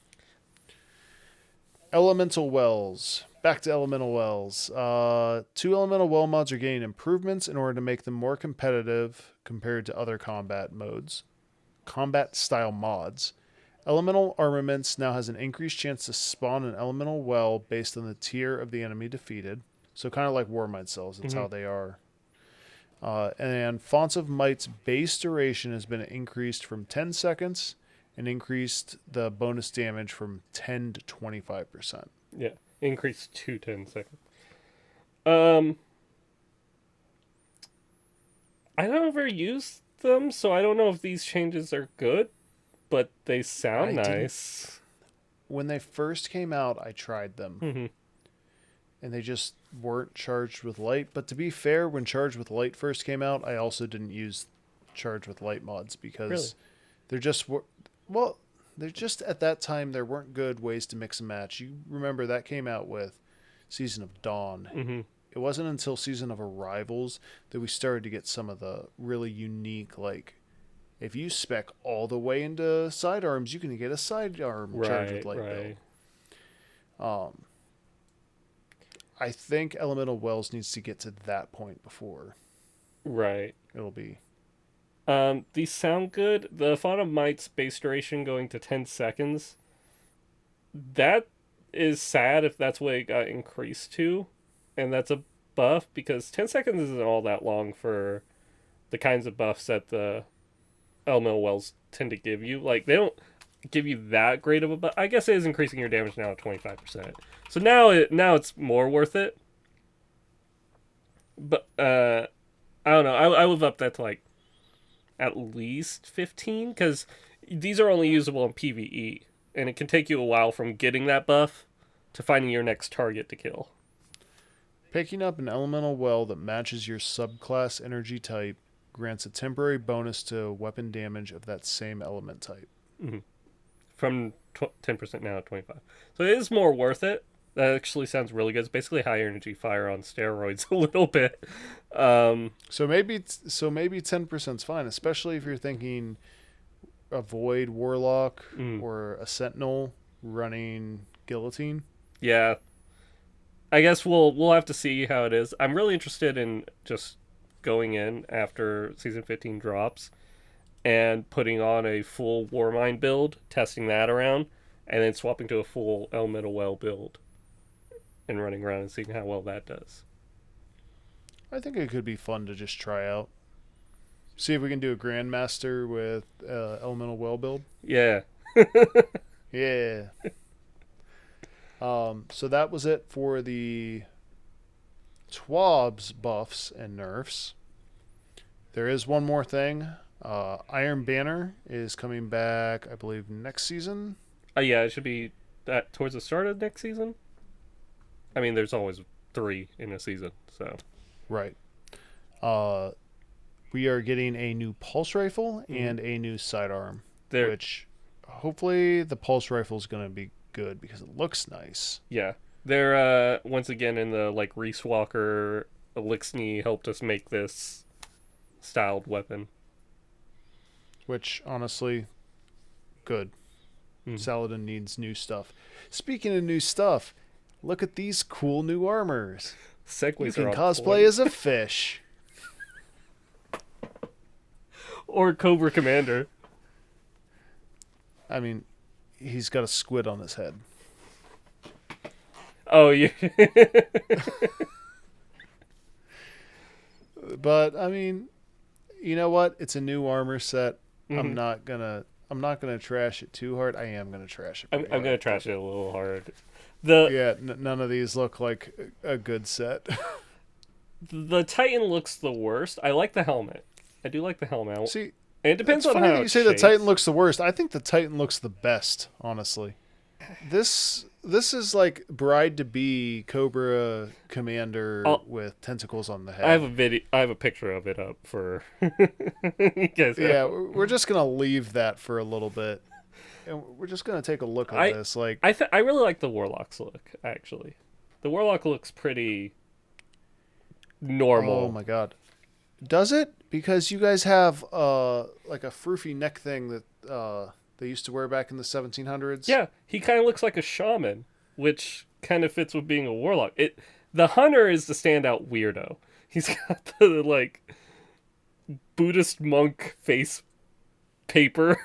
Speaker 1: Elemental Wells. Back to Elemental Wells. 2 Elemental Well mods are gaining improvements in order to make them more competitive compared to other combat modes. Combat style mods. Elemental Armaments now has an increased chance to spawn an Elemental Well based on the tier of the enemy defeated. So kind of like Warmind cells. That's how they are. And Fonts of Might's base duration has been increased from 10 seconds and increased the bonus damage from 10 to 25%.
Speaker 2: Yeah. Increase to 10 seconds. I don't ever use them, so I don't know if these changes are good, but they sound nice.
Speaker 1: When they first came out, I tried them.
Speaker 2: Mm-hmm.
Speaker 1: And they just weren't charged with light. But to be fair, when Charged with Light first came out, I also didn't use Charged with Light mods because they're just at that time there weren't good ways to mix and match. You remember that came out with Season of Dawn.
Speaker 2: Mm-hmm.
Speaker 1: It wasn't until Season of Arrivals that we started to get some of the really unique, like, if you spec all the way into sidearms, you can get a sidearm Charged with Light build. I think Elemental Wells needs to get to that point before it'll be.
Speaker 2: These sound good. The Font of Might's base duration going to 10 seconds. That is sad if that's what it got increased to. And that's a buff, because 10 seconds isn't all that long for the kinds of buffs that the Elemental Wells tend to give you. Like, they don't give you that great of a buff. I guess it is increasing your damage now at 25%. So now it's more worth it. But I don't know. I would up that to like at least 15, because these are only usable in PVE, and it can take you a while from getting that buff to finding your next target to kill.
Speaker 1: Picking up an Elemental Well that matches your subclass energy type grants a temporary bonus to weapon damage of that same element type.
Speaker 2: Mm-hmm. From 10% now at 25. So it is more worth it. That actually sounds really good. It's basically high energy fire on steroids a little bit.
Speaker 1: So maybe 10% is fine, especially if you're thinking a Void Warlock or a Sentinel running Guillotine.
Speaker 2: Yeah. I guess we'll have to see how it is. I'm really interested in just going in after Season 15 drops and putting on a full Warmind build, testing that around, and then swapping to a full Elemental Well build and running around and seeing how well that does.
Speaker 1: I think it could be fun to just try out. See if we can do a Grandmaster with Elemental Well build.
Speaker 2: Yeah.
Speaker 1: Yeah. So that was it for the TWAB's buffs and nerfs. There is one more thing. Iron Banner is coming back, I believe, next season.
Speaker 2: Yeah, it should be that towards the start of next season. I mean, there's always 3 in a season, so.
Speaker 1: Right. We are getting a new pulse rifle and a new sidearm, which hopefully the pulse rifle is going to be good because it looks nice.
Speaker 2: Yeah. They're, once again, in the, like, Reese Walker, Elixni helped us make this styled weapon.
Speaker 1: Which, honestly, good. Saladin needs new stuff. Speaking of new stuff, look at these cool new armors.
Speaker 2: Segues
Speaker 1: you can cosplay as a fish.
Speaker 2: Or Cobra Commander.
Speaker 1: I mean, he's got a squid on his head.
Speaker 2: Oh, yeah.
Speaker 1: But, I mean, you know what? It's a new armor set. I'm not gonna trash it too hard. I am gonna trash it.
Speaker 2: I'm gonna trash it a little hard.
Speaker 1: None of these look like a good set.
Speaker 2: The Titan looks the worst. I like the helmet. I do like the helmet.
Speaker 1: See,
Speaker 2: and it depends on
Speaker 1: funny
Speaker 2: how
Speaker 1: that you say the Titan looks the worst. I think the Titan looks the best, honestly. This is like bride-to-be Cobra Commander with tentacles on the head.
Speaker 2: I have a picture of it up for you guys.
Speaker 1: Yeah, we're just gonna leave that for a little bit, and we're just gonna take a look at this. Like,
Speaker 2: I really like the Warlock's look. Actually, the Warlock looks pretty normal.
Speaker 1: Oh my god, does it? Because you guys have like a froofy neck thing that they used to wear back in the 1700s.
Speaker 2: Yeah, he kind of looks like a shaman, which kind of fits with being a warlock. The hunter is the standout weirdo. He's got the like Buddhist monk face paper.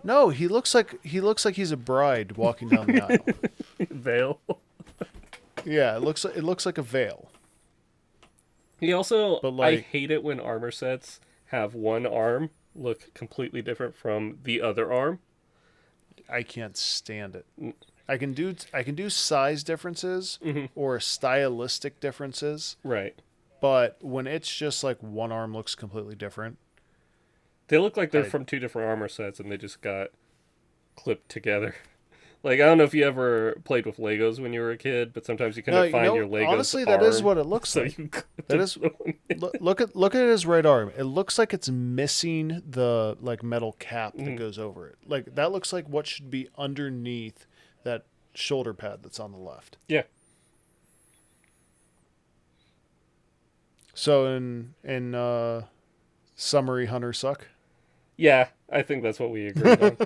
Speaker 1: No, he looks like he's a bride walking down the aisle.
Speaker 2: Veil.
Speaker 1: Yeah, it looks like a veil.
Speaker 2: He also, I hate it when armor sets have one arm look completely different from the other arm.
Speaker 1: I can't stand it. I can do size differences or stylistic differences.
Speaker 2: Right.
Speaker 1: But when it's just like one arm looks completely different.
Speaker 2: They look like they're from 2 different armor sets and they just got clipped together. Like, I don't know if you ever played with Legos when you were a kid, but sometimes you couldn't find your Legos.
Speaker 1: Honestly, that is what it looks like. That is. Look at his right arm. It looks like it's missing the like metal cap that goes over it. Like that looks like what should be underneath that shoulder pad that's on the left.
Speaker 2: Yeah.
Speaker 1: So in summary, hunters suck.
Speaker 2: Yeah, I think that's what we agreed on.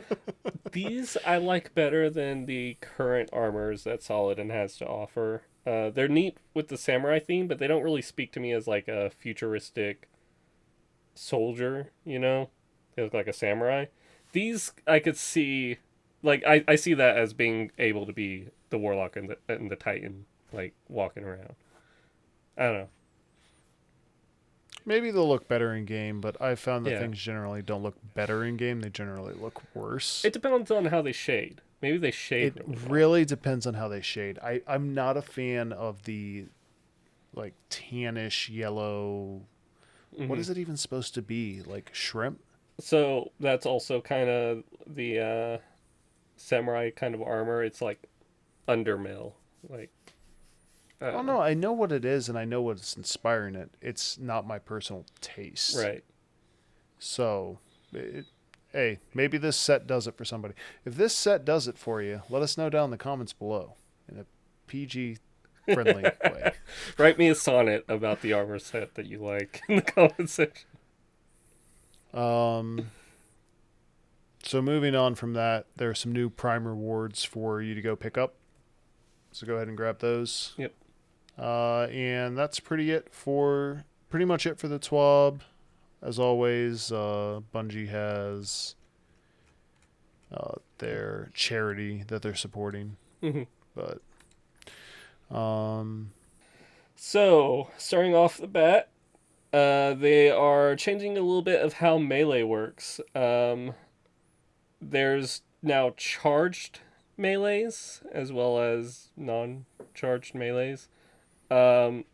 Speaker 2: These I like better than the current armors that Saladin has to offer. They're neat with the samurai theme, but they don't really speak to me as like a futuristic soldier, you know? They look like a samurai. These I could see, like I see that as being able to be the Warlock and the Titan, like walking around. I don't know.
Speaker 1: Maybe they'll look better in game, but I've found that things generally don't look better in game. They generally look worse.
Speaker 2: It depends on how they shade. Maybe they shade
Speaker 1: really depends on how they shade. I'm not a fan of the like tannish yellow. What is it even supposed to be? Like shrimp?
Speaker 2: So that's also kind of the samurai kind of armor. It's like undermail. Like
Speaker 1: oh no, I know what it is and I know what's inspiring it. It's not my personal taste.
Speaker 2: Right.
Speaker 1: So, hey, maybe this set does it for somebody. If this set does it for you, let us know down in the comments below in a PG friendly way.
Speaker 2: Write me a sonnet about the armor set that you like in the comment section.
Speaker 1: So moving on from that, there are some new Prime rewards for you to go pick up. So go ahead and grab those.
Speaker 2: Yep.
Speaker 1: And that's pretty much it for the TWAB. As always, Bungie has their charity that they're supporting.
Speaker 2: Mm-hmm.
Speaker 1: But
Speaker 2: So, starting off the bat, they are changing a little bit of how melee works. There's now charged melees as well as non-charged melees. Um,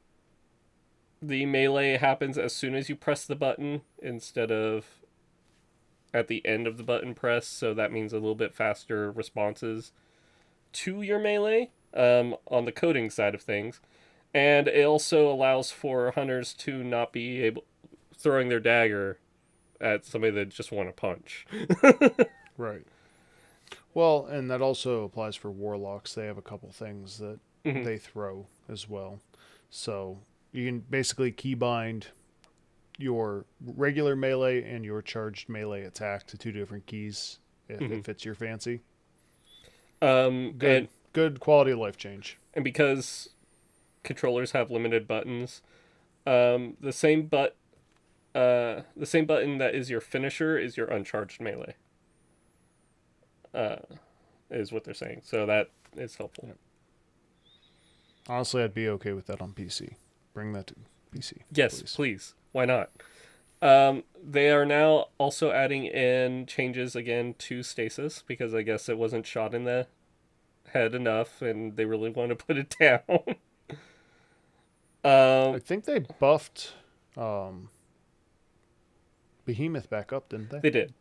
Speaker 2: the melee happens as soon as you press the button instead of at the end of the button press, so that means a little bit faster responses to your melee on the coding side of things. And it also allows for hunters to not be able throwing their dagger at somebody that just want to punch.
Speaker 1: right. Well, and that also applies for warlocks. They have a couple things that
Speaker 2: Mhm.
Speaker 1: they throw as well. So you can basically keybind your regular melee and your charged melee attack to two different keys if it fits your fancy. Good quality of life change.
Speaker 2: And because controllers have limited buttons, the same button that is your finisher is your uncharged melee. Is what they're saying. So that is helpful.
Speaker 1: Yep. Honestly, I'd be okay with that on PC. Bring that to PC.
Speaker 2: Yes, please. Why not? They are now also adding in changes again to stasis because I guess it wasn't shot in the head enough and they really want to put it down.
Speaker 1: I think they buffed Behemoth back up, didn't they?
Speaker 2: They did.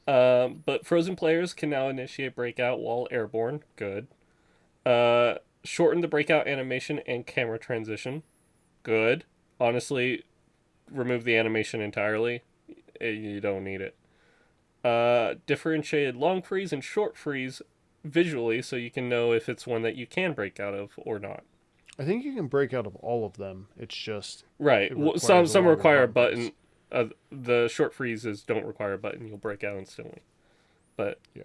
Speaker 2: But frozen players can now initiate breakout while airborne. Good. Shorten the breakout animation and camera transition. Good. Honestly, remove the animation entirely. You don't need it. Differentiated long freeze and short freeze visually so you can know if it's one that you can break out of or not.
Speaker 1: I think you can break out of all of them. It's just
Speaker 2: right.
Speaker 1: It
Speaker 2: Some require a
Speaker 1: buttons.
Speaker 2: button. The short freezes don't require a button. You'll break out instantly. But
Speaker 1: yeah.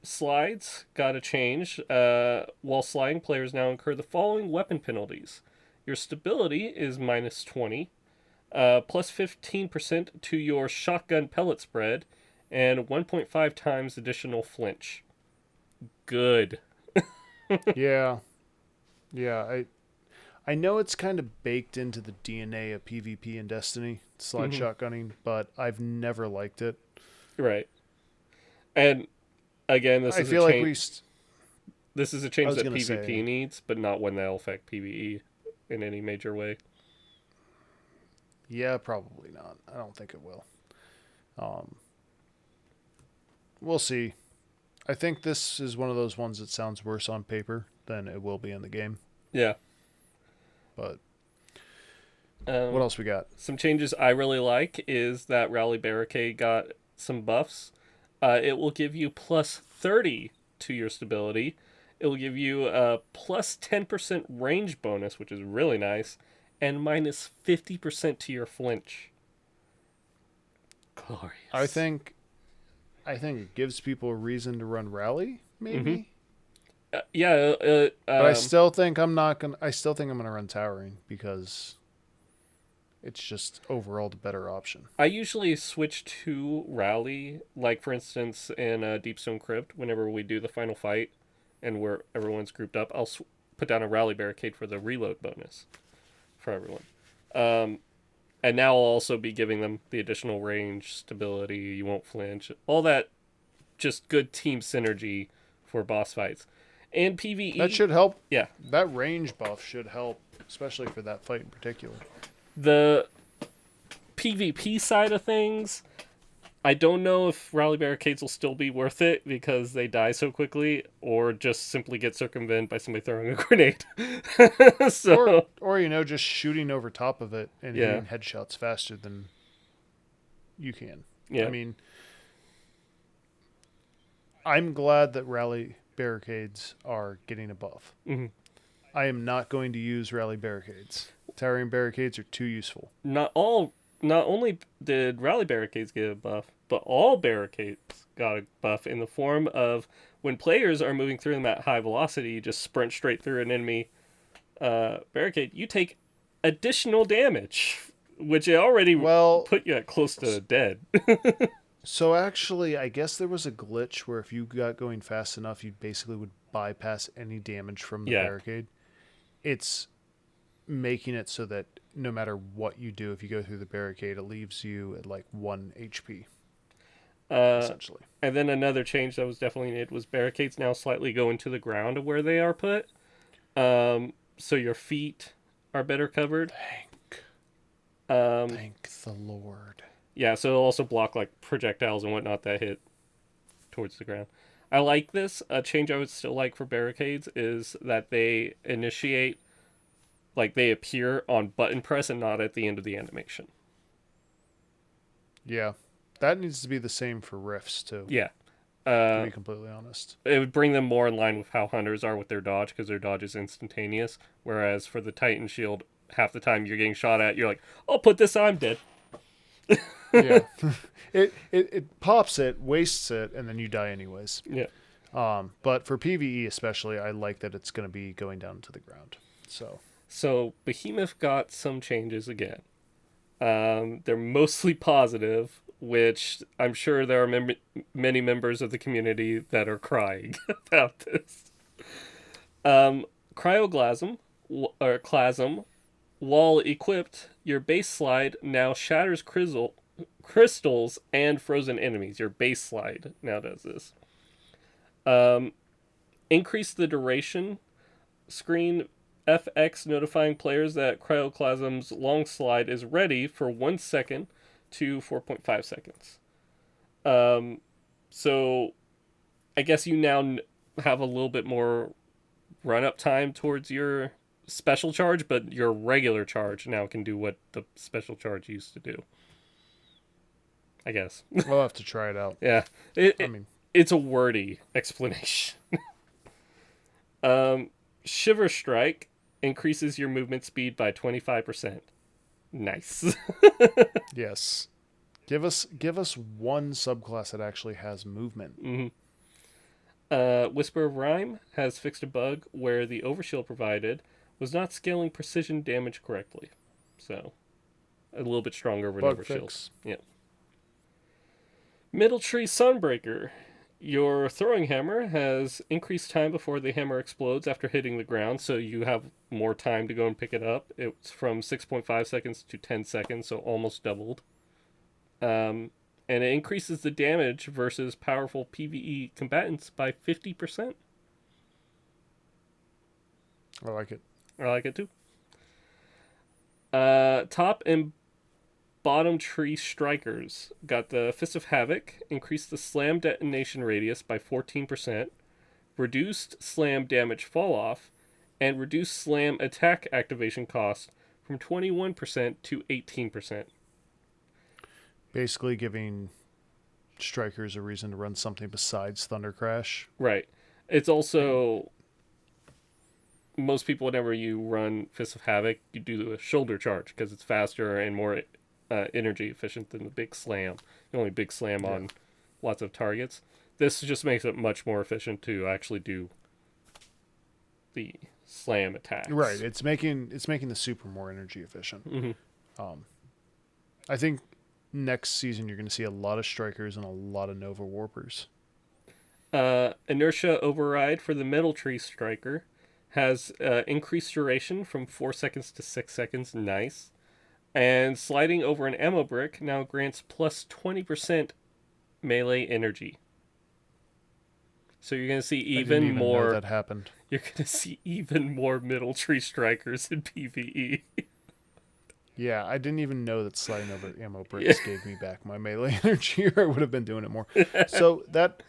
Speaker 2: Slides got a change. While sliding, players now incur the following weapon penalties. Your stability is minus 20, plus 15% to your shotgun pellet spread, and 1.5 times additional flinch. Good.
Speaker 1: Yeah. Yeah, I know it's kind of baked into the DNA of PvP and Destiny, slide shotgunning, but I've never liked it.
Speaker 2: Right. And again, this is a change that PvP needs, but not one that'll affect PvE in any major way.
Speaker 1: Yeah, probably not. I don't think it will. We'll see. I think this is one of those ones that sounds worse on paper than it will be in the game.
Speaker 2: Yeah.
Speaker 1: But what else we got?
Speaker 2: Some changes I really like is that Rally Barricade got some buffs. It will give you plus 30 to your stability. It will give you a plus 10% range bonus, which is really nice, and minus 50% to your flinch. Glorious.
Speaker 1: I think it gives people a reason to run Rally, maybe.
Speaker 2: But
Speaker 1: I still think I'm gonna run Towering because it's just overall the better option.
Speaker 2: I usually switch to Rally, like for instance in Deepstone Crypt. Whenever we do the final fight, and where everyone's grouped up, I'll put down a Rally Barricade for the reload bonus for everyone. And now I'll also be giving them the additional range, stability, you won't flinch, all that just good team synergy for boss fights. And PvE...
Speaker 1: That should help.
Speaker 2: Yeah.
Speaker 1: That range buff should help, especially for that fight in particular.
Speaker 2: The PvP side of things, I don't know if Rally Barricades will still be worth it because they die so quickly, or just simply get circumvented by somebody throwing a grenade.
Speaker 1: Or just shooting over top of it and hitting headshots faster than you can.
Speaker 2: Yeah.
Speaker 1: I mean, I'm glad that Rally Barricades are getting a buff.
Speaker 2: Mm-hmm.
Speaker 1: I am not going to use Rally Barricades. Towering Barricades are too useful.
Speaker 2: Not only did Rally Barricades get a buff, but all barricades got a buff in the form of when players are moving through them at high velocity, you just sprint straight through an enemy barricade, you take additional damage, which it already put you at close to dead.
Speaker 1: So actually, I guess there was a glitch where if you got going fast enough, you basically would bypass any damage from the
Speaker 2: Yeah.
Speaker 1: barricade. It's making it so that no matter what you do, if you go through the barricade, it leaves you at like 1 HP, essentially.
Speaker 2: And then another change that was definitely made was barricades now slightly go into the ground of where they are put. So your feet are better covered.
Speaker 1: Thank the Lord.
Speaker 2: Yeah, so it'll also block like projectiles and whatnot that hit towards the ground. I like this. A change I would still like for barricades is that they initiate, like they appear on button press and not at the end of the animation.
Speaker 1: Yeah. That needs to be the same for rifts, too,
Speaker 2: Yeah.
Speaker 1: to be completely honest.
Speaker 2: It would bring them more in line with how hunters are with their dodge, because their dodge is instantaneous. Whereas for the Titan shield, half the time you're getting shot at, you're like, I'll put this on, I'm dead.
Speaker 1: Yeah. It pops it, wastes it, and then you die anyways.
Speaker 2: Yeah.
Speaker 1: But for PVE especially, I like that it's going to be going down to the ground.
Speaker 2: So Behemoth got some changes again. They're mostly positive, which I'm sure there are many members of the community that are crying about this. Cryoglasm, or Clasm, while equipped, your base slide now shatters crystals and frozen enemies. Your base slide now does this. Increase the duration screen FX notifying players that Cryoclasm's long slide is ready for 1 second to 4.5 seconds. So I guess you now have a little bit more run-up time towards your special charge, but your regular charge now can do what the special charge used to do. I guess.
Speaker 1: We'll have to try it out.
Speaker 2: Yeah. It's a wordy explanation. Shiver Strike increases your movement speed by 25%. Nice.
Speaker 1: Yes. Give us one subclass that actually has movement.
Speaker 2: Mm-hmm. Whisper of Rhyme has fixed a bug where the overshield provided was not scaling precision damage correctly. So, a little bit stronger of an
Speaker 1: Bug
Speaker 2: overshield.
Speaker 1: fix.
Speaker 2: Yeah. Middletree Sunbreaker. Your throwing hammer has increased time before the hammer explodes after hitting the ground, so you have more time to go and pick it up. It's from 6.5 seconds to 10 seconds, so almost doubled. And it increases the damage versus powerful PVE combatants by 50%.
Speaker 1: I like it.
Speaker 2: I like it too. Top and bottom tree strikers got the Fist of Havoc, increased the slam detonation radius by 14%, reduced slam damage fall off, and reduced slam attack activation cost from 21% to 18%.
Speaker 1: Basically giving strikers a reason to run something besides Thunder Crash.
Speaker 2: Right. It's also, most people, whenever you run Fist of Havoc, you do the shoulder charge because it's faster and more energy efficient than the big slam. You only big slam on lots of targets. This just makes it much more efficient to actually do the slam attacks.
Speaker 1: Right. It's making the super more energy efficient.
Speaker 2: Mm-hmm.
Speaker 1: I think next season you're going to see a lot of strikers and a lot of Nova Warpers.
Speaker 2: Inertia Override for the Middletree Striker has increased duration from 4 seconds to 6 seconds. Nice. And sliding over an ammo brick now grants plus 20% melee energy. So you're going to see even more.
Speaker 1: Know that happened.
Speaker 2: You're going to see even more Middletree Strikers in PVE.
Speaker 1: Yeah, I didn't even know that sliding over ammo bricks gave me back my melee energy, or I would have been doing it more. So that,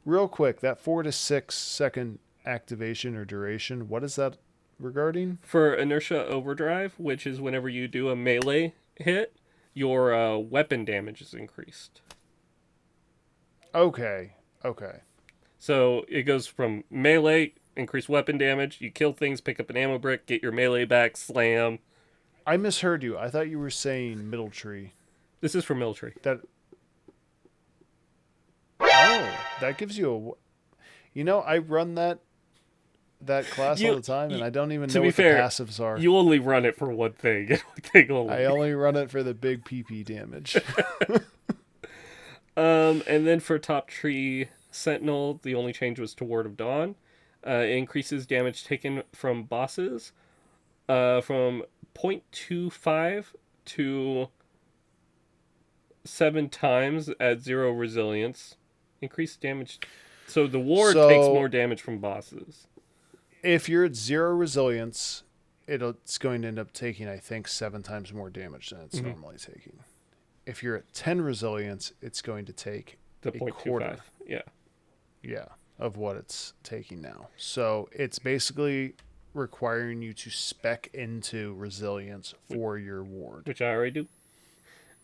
Speaker 1: real quick, that 4 to 6 second activation or duration, what is that regarding?
Speaker 2: For Inertia Overdrive, which is whenever you do a melee hit, your weapon damage is increased.
Speaker 1: Okay.
Speaker 2: So it goes from melee, increased weapon damage, you kill things, pick up an ammo brick, get your melee back, slam.
Speaker 1: I misheard you. I thought you were saying Middletree.
Speaker 2: This is for Middletree.
Speaker 1: That gives you I run that class all the time, and I don't even know what the passives are.
Speaker 2: You only run it for one thing.
Speaker 1: I only run it for the big PP damage.
Speaker 2: And then for top tree Sentinel, the only change was to Word of Dawn. It increases damage taken from bosses from 0.25 to 7 times at 0 resilience. Increased damage. So the ward takes more damage from bosses.
Speaker 1: If you're at 0 resilience, it's going to end up taking, I think, 7 times more damage than it's normally taking. If you're at 10 resilience, it's going to take
Speaker 2: the
Speaker 1: a quarter. Yeah, of what it's taking now. So it's basically requiring you to spec into resilience for your ward.
Speaker 2: Which I already do.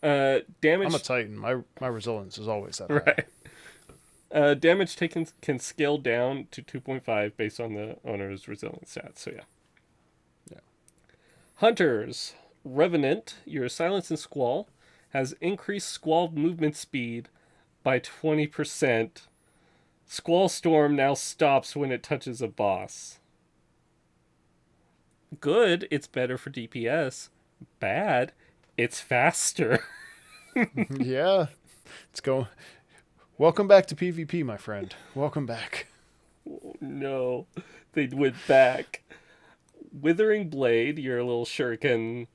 Speaker 2: Damage.
Speaker 1: I'm a Titan. My resilience is always that high.
Speaker 2: Right. Damage taken can scale down to 2.5 based on the owner's resilience stats. So yeah. Hunters. Revenant, your Silence and Squall, has increased Squall movement speed by 20%. Squall Storm now stops when it touches a boss. Good, it's better for DPS. Bad, it's faster.
Speaker 1: Yeah. It's going. Welcome back to PvP, my friend. Welcome back.
Speaker 2: Oh, no, they went back. Withering Blade, your little shuriken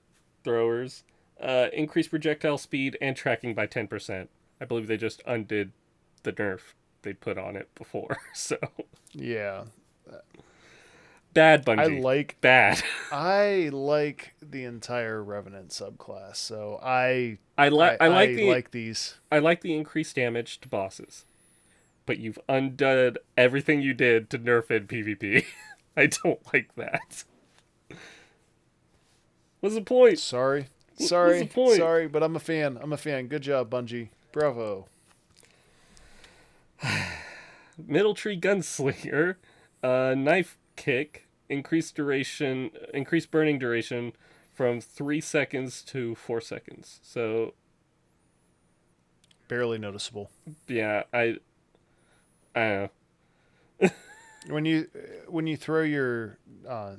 Speaker 2: throwers, increase projectile speed and tracking by 10%. I believe they just undid the nerf they put on it before. So
Speaker 1: yeah,
Speaker 2: bad Bungie. Bad.
Speaker 1: I like the entire Revenant subclass, so I
Speaker 2: like
Speaker 1: these.
Speaker 2: I like the increased damage to bosses, but you've undone everything you did to nerf in PvP. I don't like that. What's the point?
Speaker 1: Sorry, but I'm a fan. Good job, Bungie. Bravo.
Speaker 2: Middletree Gunslinger, knife kick, increased burning duration from 3 seconds to 4 seconds. So
Speaker 1: barely noticeable.
Speaker 2: Yeah, I don't know.
Speaker 1: When you throw your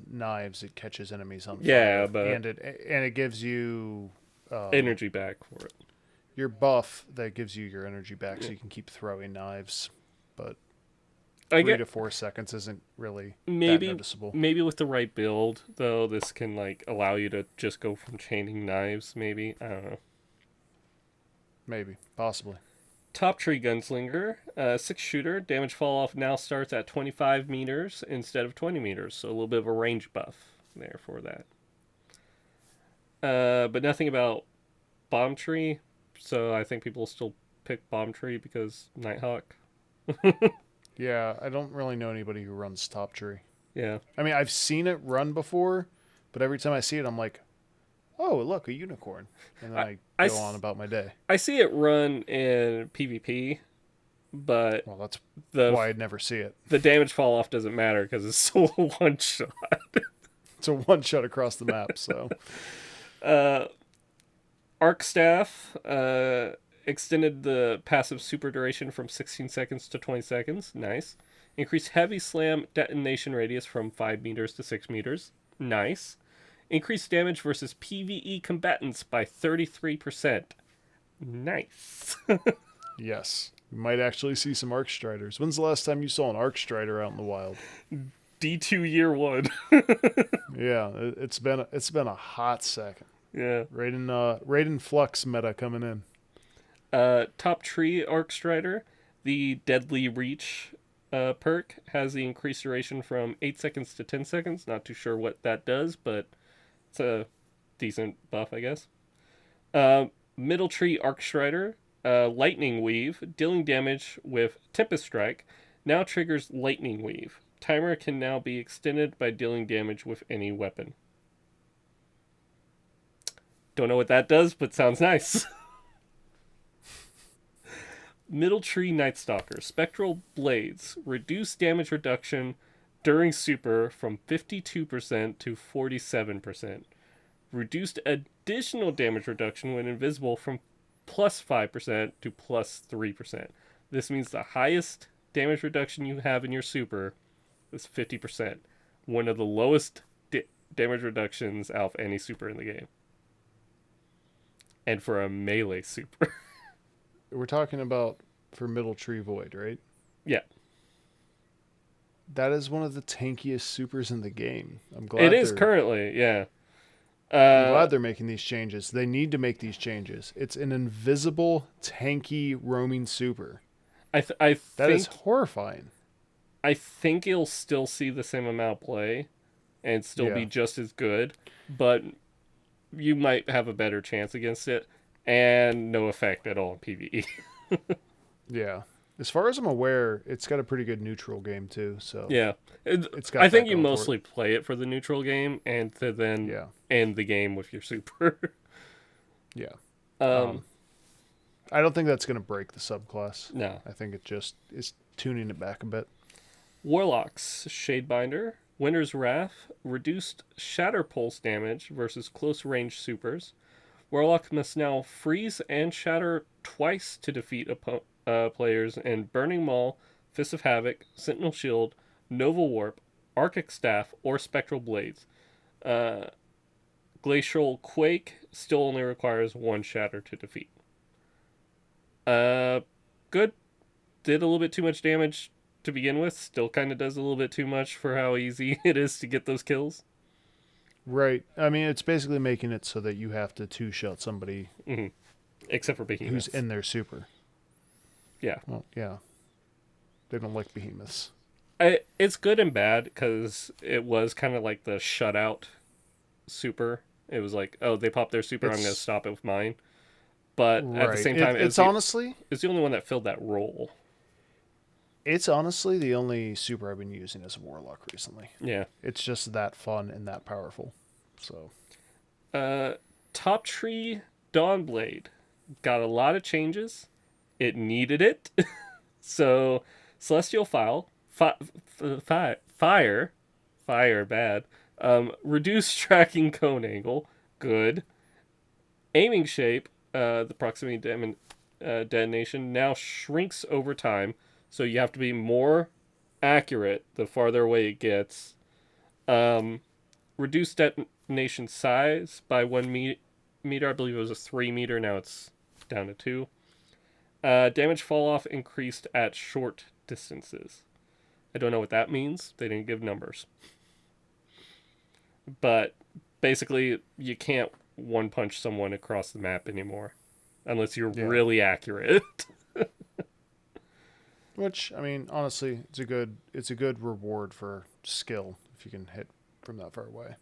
Speaker 1: knives, it catches enemies on fire.
Speaker 2: Yeah, but
Speaker 1: and it gives you
Speaker 2: energy back for it.
Speaker 1: Your buff that gives you your energy back, so you can keep throwing knives. But 3 to 4 seconds isn't really that noticeable.
Speaker 2: Maybe with the right build, though, this can allow you to just go from chaining knives. Maybe, I don't know.
Speaker 1: Maybe, possibly.
Speaker 2: Top Tree Gunslinger, 6-shooter. Damage fall off now starts at 25 meters instead of 20 meters, so a little bit of a range buff there for that. But nothing about Bomb Tree, so I think people will still pick Bomb Tree because Nighthawk.
Speaker 1: Yeah, I don't really know anybody who runs Top Tree.
Speaker 2: Yeah.
Speaker 1: I mean, I've seen it run before, but every time I see it, I'm like, oh, look, a unicorn. And then I go on about my day.
Speaker 2: I see it run in PvP, but
Speaker 1: well, that's why I'd never see it.
Speaker 2: The damage fall off doesn't matter because it's still a one shot.
Speaker 1: It's a one shot across the map, so.
Speaker 2: Arc Staff extended the passive super duration from 16 seconds to 20 seconds. Nice. Increased heavy slam detonation radius from 5 meters to 6 meters. Nice. Increased damage versus PVE combatants by 33%. Nice.
Speaker 1: Yes. We might actually see some Arcstriders. When's the last time you saw an Arcstrider out in the wild?
Speaker 2: D2 year 1.
Speaker 1: Yeah, it's been a hot second.
Speaker 2: Yeah.
Speaker 1: Raiden Flux meta coming in.
Speaker 2: Top Tree Arcstrider, the Deadly Reach perk has the increased duration from 8 seconds to 10 seconds. Not too sure what that does, but it's a decent buff, I guess. Middletree Arcstrider, Lightning Weave, dealing damage with Tempest Strike, now triggers Lightning Weave. Timer can now be extended by dealing damage with any weapon. Don't know what that does, but sounds nice. Middletree Nightstalker, Spectral Blades, reduce damage reduction during super from 52% to 47%. Reduced additional damage reduction when invisible from plus 5% to plus 3%. This means the highest damage reduction you have in your super is 50%. One of the lowest damage reductions out of any super in the game. And for a melee super.
Speaker 1: we're talking about for Middletree Void, right?
Speaker 2: Yeah,
Speaker 1: That is one of the tankiest supers in the game.
Speaker 2: it is currently. Yeah.
Speaker 1: I'm glad they're making these changes. They need to make these changes. It's an invisible, tanky, roaming super.
Speaker 2: I
Speaker 1: That is
Speaker 2: think
Speaker 1: horrifying.
Speaker 2: I think you'll still see the same amount of play, and still be
Speaker 1: Yeah.
Speaker 2: just as good, but you might have a better chance against it, and no effect at all in PVE.
Speaker 1: Yeah. As far as I'm aware, it's got a pretty good neutral game too. So
Speaker 2: Yeah,
Speaker 1: it's got
Speaker 2: I think
Speaker 1: that
Speaker 2: you
Speaker 1: going for it.
Speaker 2: mostly play it for the neutral game, and to then
Speaker 1: Yeah.
Speaker 2: end the game with your super.
Speaker 1: Yeah.
Speaker 2: um,
Speaker 1: I don't think that's going to break the subclass.
Speaker 2: no.
Speaker 1: I think it just is tuning it back a bit.
Speaker 2: Warlocks, Shadebinder, Winter's Wrath, reduced Shatter Pulse damage versus close range supers. Warlock must now freeze and shatter twice to defeat players in Burning Maul, Fist of Havoc, Sentinel Shield, Nova Warp, Arctic Staff, or Spectral Blades. Uh, Glacial Quake still only requires one shatter to defeat. Good. Did a little bit too much damage to begin with. Still kind of does a little bit too much for how easy it is to get those kills.
Speaker 1: Right. I mean, it's basically making it so that you have to two-shot somebody
Speaker 2: Except for behemoths.
Speaker 1: who's in their super.
Speaker 2: Yeah.
Speaker 1: Well, yeah. They don't like behemoths.
Speaker 2: It's good and bad because it was kind of like the shutout super. It was like, oh, they popped their super, I'm going to stop it with mine. But at the same time,
Speaker 1: it's honestly...
Speaker 2: It's the only one that filled that role.
Speaker 1: It's honestly the only super I've been using as a Warlock recently.
Speaker 2: Yeah.
Speaker 1: It's just that fun and that powerful. So,
Speaker 2: Top Tree Dawnblade got a lot of changes. It needed it. So, Celestial Fire, bad. Reduced tracking cone angle, good. Aiming shape, the proximity detonation now shrinks over time, so you have to be more accurate the farther away it gets. Reduced detonation size by 1 meter. I believe it was a 3 meter. Now it's down to 2. Damage fall off increased at short distances. I don't know what that means. They didn't give numbers. But basically, you can't one punch someone across the map anymore unless you're really accurate.
Speaker 1: which, I mean, honestly, it's a good reward for skill if you can hit from that far away.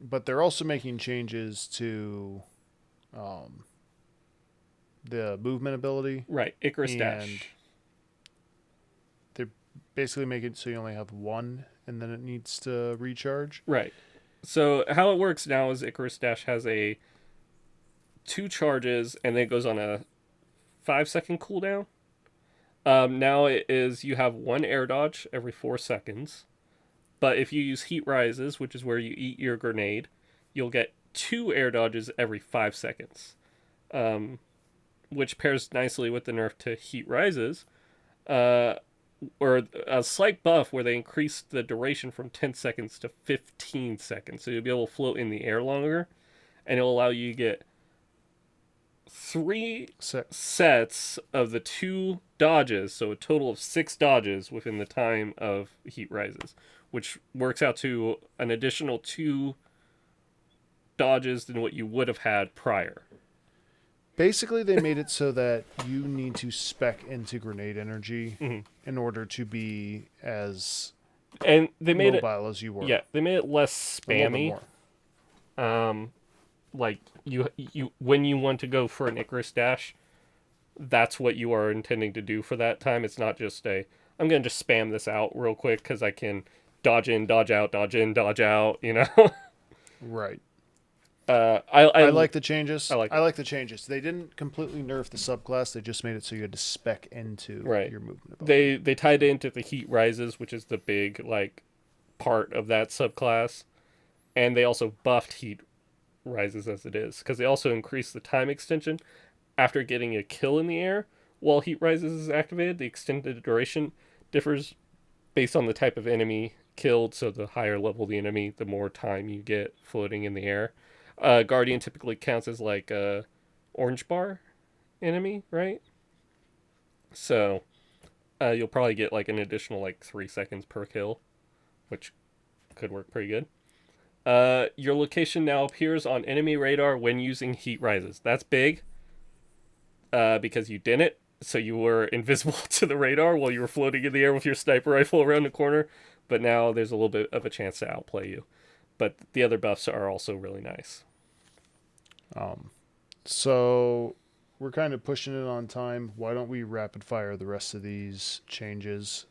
Speaker 1: But they're also making changes to the movement ability.
Speaker 2: Right, Icarus Dash.
Speaker 1: They're basically making it so you only have one and then it needs to recharge.
Speaker 2: Right. So how it works now is Icarus Dash has 2 charges and then it goes on a 5-second cooldown. Now it is you have 1 air dodge every 4 seconds. But if you use Heat Rises, which is where you eat your grenade, you'll get 2 air dodges every 5 seconds. Which pairs nicely with the nerf to Heat Rises. Or a slight buff where they increased the duration from 10 seconds to 15 seconds. So you'll be able to float in the air longer. And it'll allow you to get 3 sets of the 2 dodges. So a total of 6 dodges within the time of Heat Rises. Which works out to an additional 2 dodges than what you would have had prior.
Speaker 1: Basically, they made it so that you need to spec into grenade energy in order to be as
Speaker 2: they made
Speaker 1: mobile as you were.
Speaker 2: Yeah, they made it less spammy. Like you when you want to go for an Icarus Dash, that's what you are intending to do for that time. It's not just I'm going to just spam this out real quick because I can dodge in, dodge out, dodge in, dodge out, you know?
Speaker 1: Right.
Speaker 2: I
Speaker 1: like the changes.
Speaker 2: I like
Speaker 1: the changes. They didn't completely nerf the subclass. They just made it so you had to spec into your movement ability.
Speaker 2: They tied it into the Heat Rises, which is the big part of that subclass, and they also buffed Heat Rises as it is because they also increased the time extension after getting a kill in the air. While Heat Rises is activated, the extended duration differs based on the type of enemy killed. So the higher level the enemy, the more time you get floating in the air. Guardian typically counts as orange bar enemy, right? So you'll probably get like an additional like 3 seconds per kill, which could work pretty good. Your location now appears on enemy radar when using heat rises. That's big because you didn't. So you were invisible to the radar while you were floating in the air with your sniper rifle around the corner. But now there's a little bit of a chance to outplay you. But the other buffs are also really nice.
Speaker 1: So we're kind of pushing it on time. Why don't we rapid fire the rest of these changes?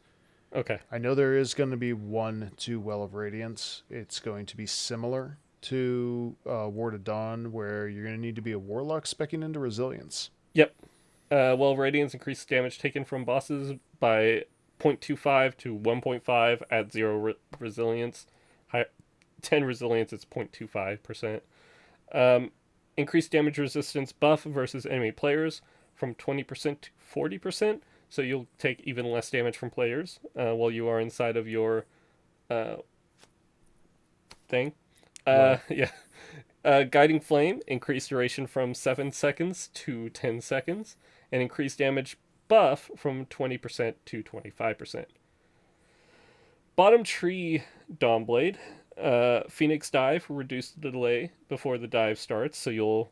Speaker 2: Okay.
Speaker 1: I know there is going to be 1 to Well of Radiance. It's going to be similar to Ward of Dawn, where you're going to need to be a Warlock specking into Resilience.
Speaker 2: Yep. Well, Radiance increases damage taken from bosses by 0.25 to 1.5 at 0 resilience. 10 resilience, it's 0.25%. Increased damage resistance buff versus enemy players from 20% to 40%. So you'll take even less damage from players while you are inside of your thing.
Speaker 1: Right.
Speaker 2: Yeah. Guiding Flame, increased duration from 7 seconds to 10 seconds. And increased damage buff from 20% to 25%. Bottom Tree Dawnblade. Phoenix Dive, reduce the delay before the dive starts, so you'll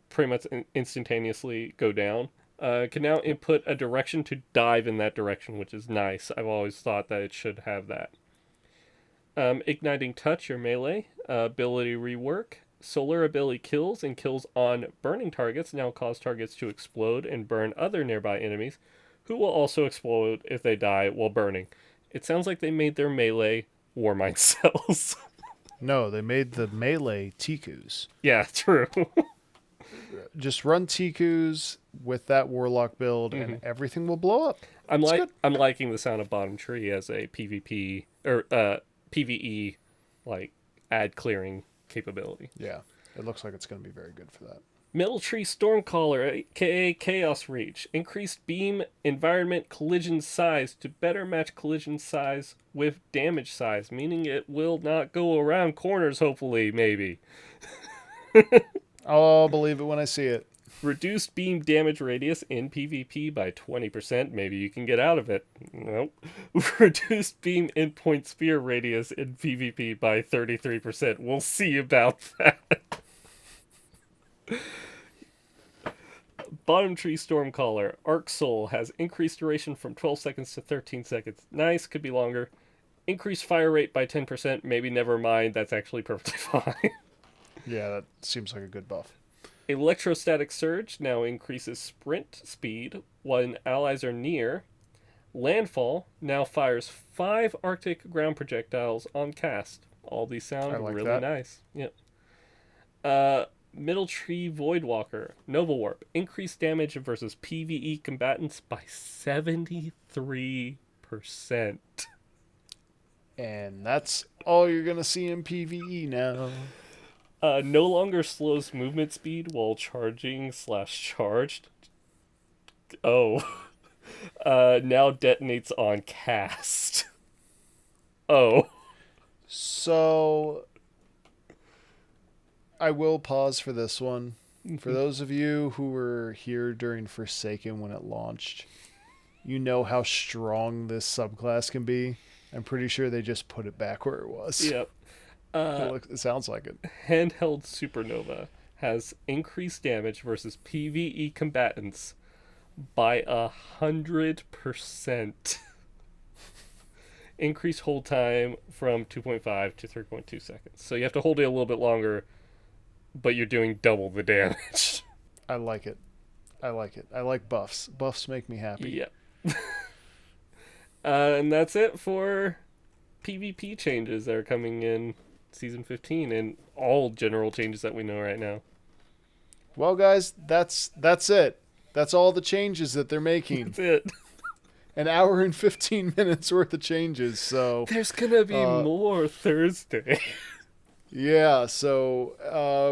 Speaker 2: pretty much instantaneously go down. Can now input a direction to dive in that direction, which is nice. I've always thought that it should have that. Igniting Touch, your melee. Ability rework. Solar ability kills and kills on burning targets now cause targets to explode and burn other nearby enemies, who will also explode if they die while burning. It sounds like they made their melee Warmind cells.
Speaker 1: No, they made the melee Tikus.
Speaker 2: Yeah, true.
Speaker 1: Just run Tikus with that Warlock build, and everything will blow up.
Speaker 2: I'm liking the sound of Bottom Tree as a PvP or PVE like ad clearing capability.
Speaker 1: Yeah, it looks like it's going to be very good for that.
Speaker 2: Middletree Stormcaller, aka Chaos Reach. Increased beam environment collision size to better match collision size with damage size, meaning it will not go around corners, hopefully, maybe.
Speaker 1: I'll believe it when I see it.
Speaker 2: Reduced beam damage radius in PvP by 20%. Maybe you can get out of it. Nope. Reduced beam endpoint spear radius in PvP by 33%. We'll see about that. Bottom Tree Stormcaller. Arc Soul has increased duration from 12 seconds to 13 seconds. Nice, could be longer. Increased fire rate by 10%. Maybe never mind. That's actually perfectly fine.
Speaker 1: Yeah, that seems like a good buff.
Speaker 2: Electrostatic Surge now increases sprint speed when allies are near. Landfall now fires 5 Arctic ground projectiles on cast. All these sound
Speaker 1: like
Speaker 2: really
Speaker 1: that.
Speaker 2: nice. Yep. Middletree Voidwalker. Nova Warp. Increased damage versus PvE combatants by 73%.
Speaker 1: And that's all you're going to see in PvE now.
Speaker 2: No longer slows movement speed while charging/charged. Oh. Now detonates on cast. Oh.
Speaker 1: So, I will pause for this one. For those of you who were here during Forsaken when it launched, you know how strong this subclass can be. I'm pretty sure they just put it back where it was.
Speaker 2: Yep.
Speaker 1: It sounds like it.
Speaker 2: Handheld Supernova has increased damage versus PvE combatants by 100%. Increased hold time from 2.5 to 3.2 seconds. So you have to hold it a little bit longer, but you're doing double the damage.
Speaker 1: I like it. I like buffs. Buffs make me happy.
Speaker 2: Yep. And that's it for PvP changes that are coming in Season 15 and all general changes that we know right now.
Speaker 1: Well, guys, that's it. That's all the changes that they're making.
Speaker 2: That's it.
Speaker 1: An hour and 15 minutes worth of changes. So
Speaker 2: there's gonna be more Thursday.
Speaker 1: Yeah, so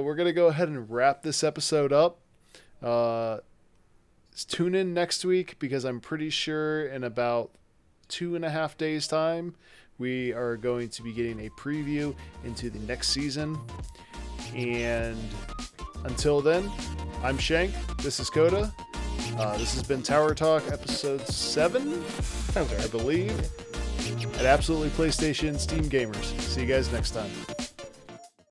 Speaker 1: we're gonna go ahead and wrap this episode up. Tune in next week because I'm pretty sure in about 2.5 days' time we are going to be getting a preview into the next season. And until then, I'm Shank. This is Coda. This has been Tower Talk episode 7,
Speaker 2: Sounds
Speaker 1: I
Speaker 2: right.
Speaker 1: believe, at Absolutely PlayStation Steam Gamers. See you guys next time.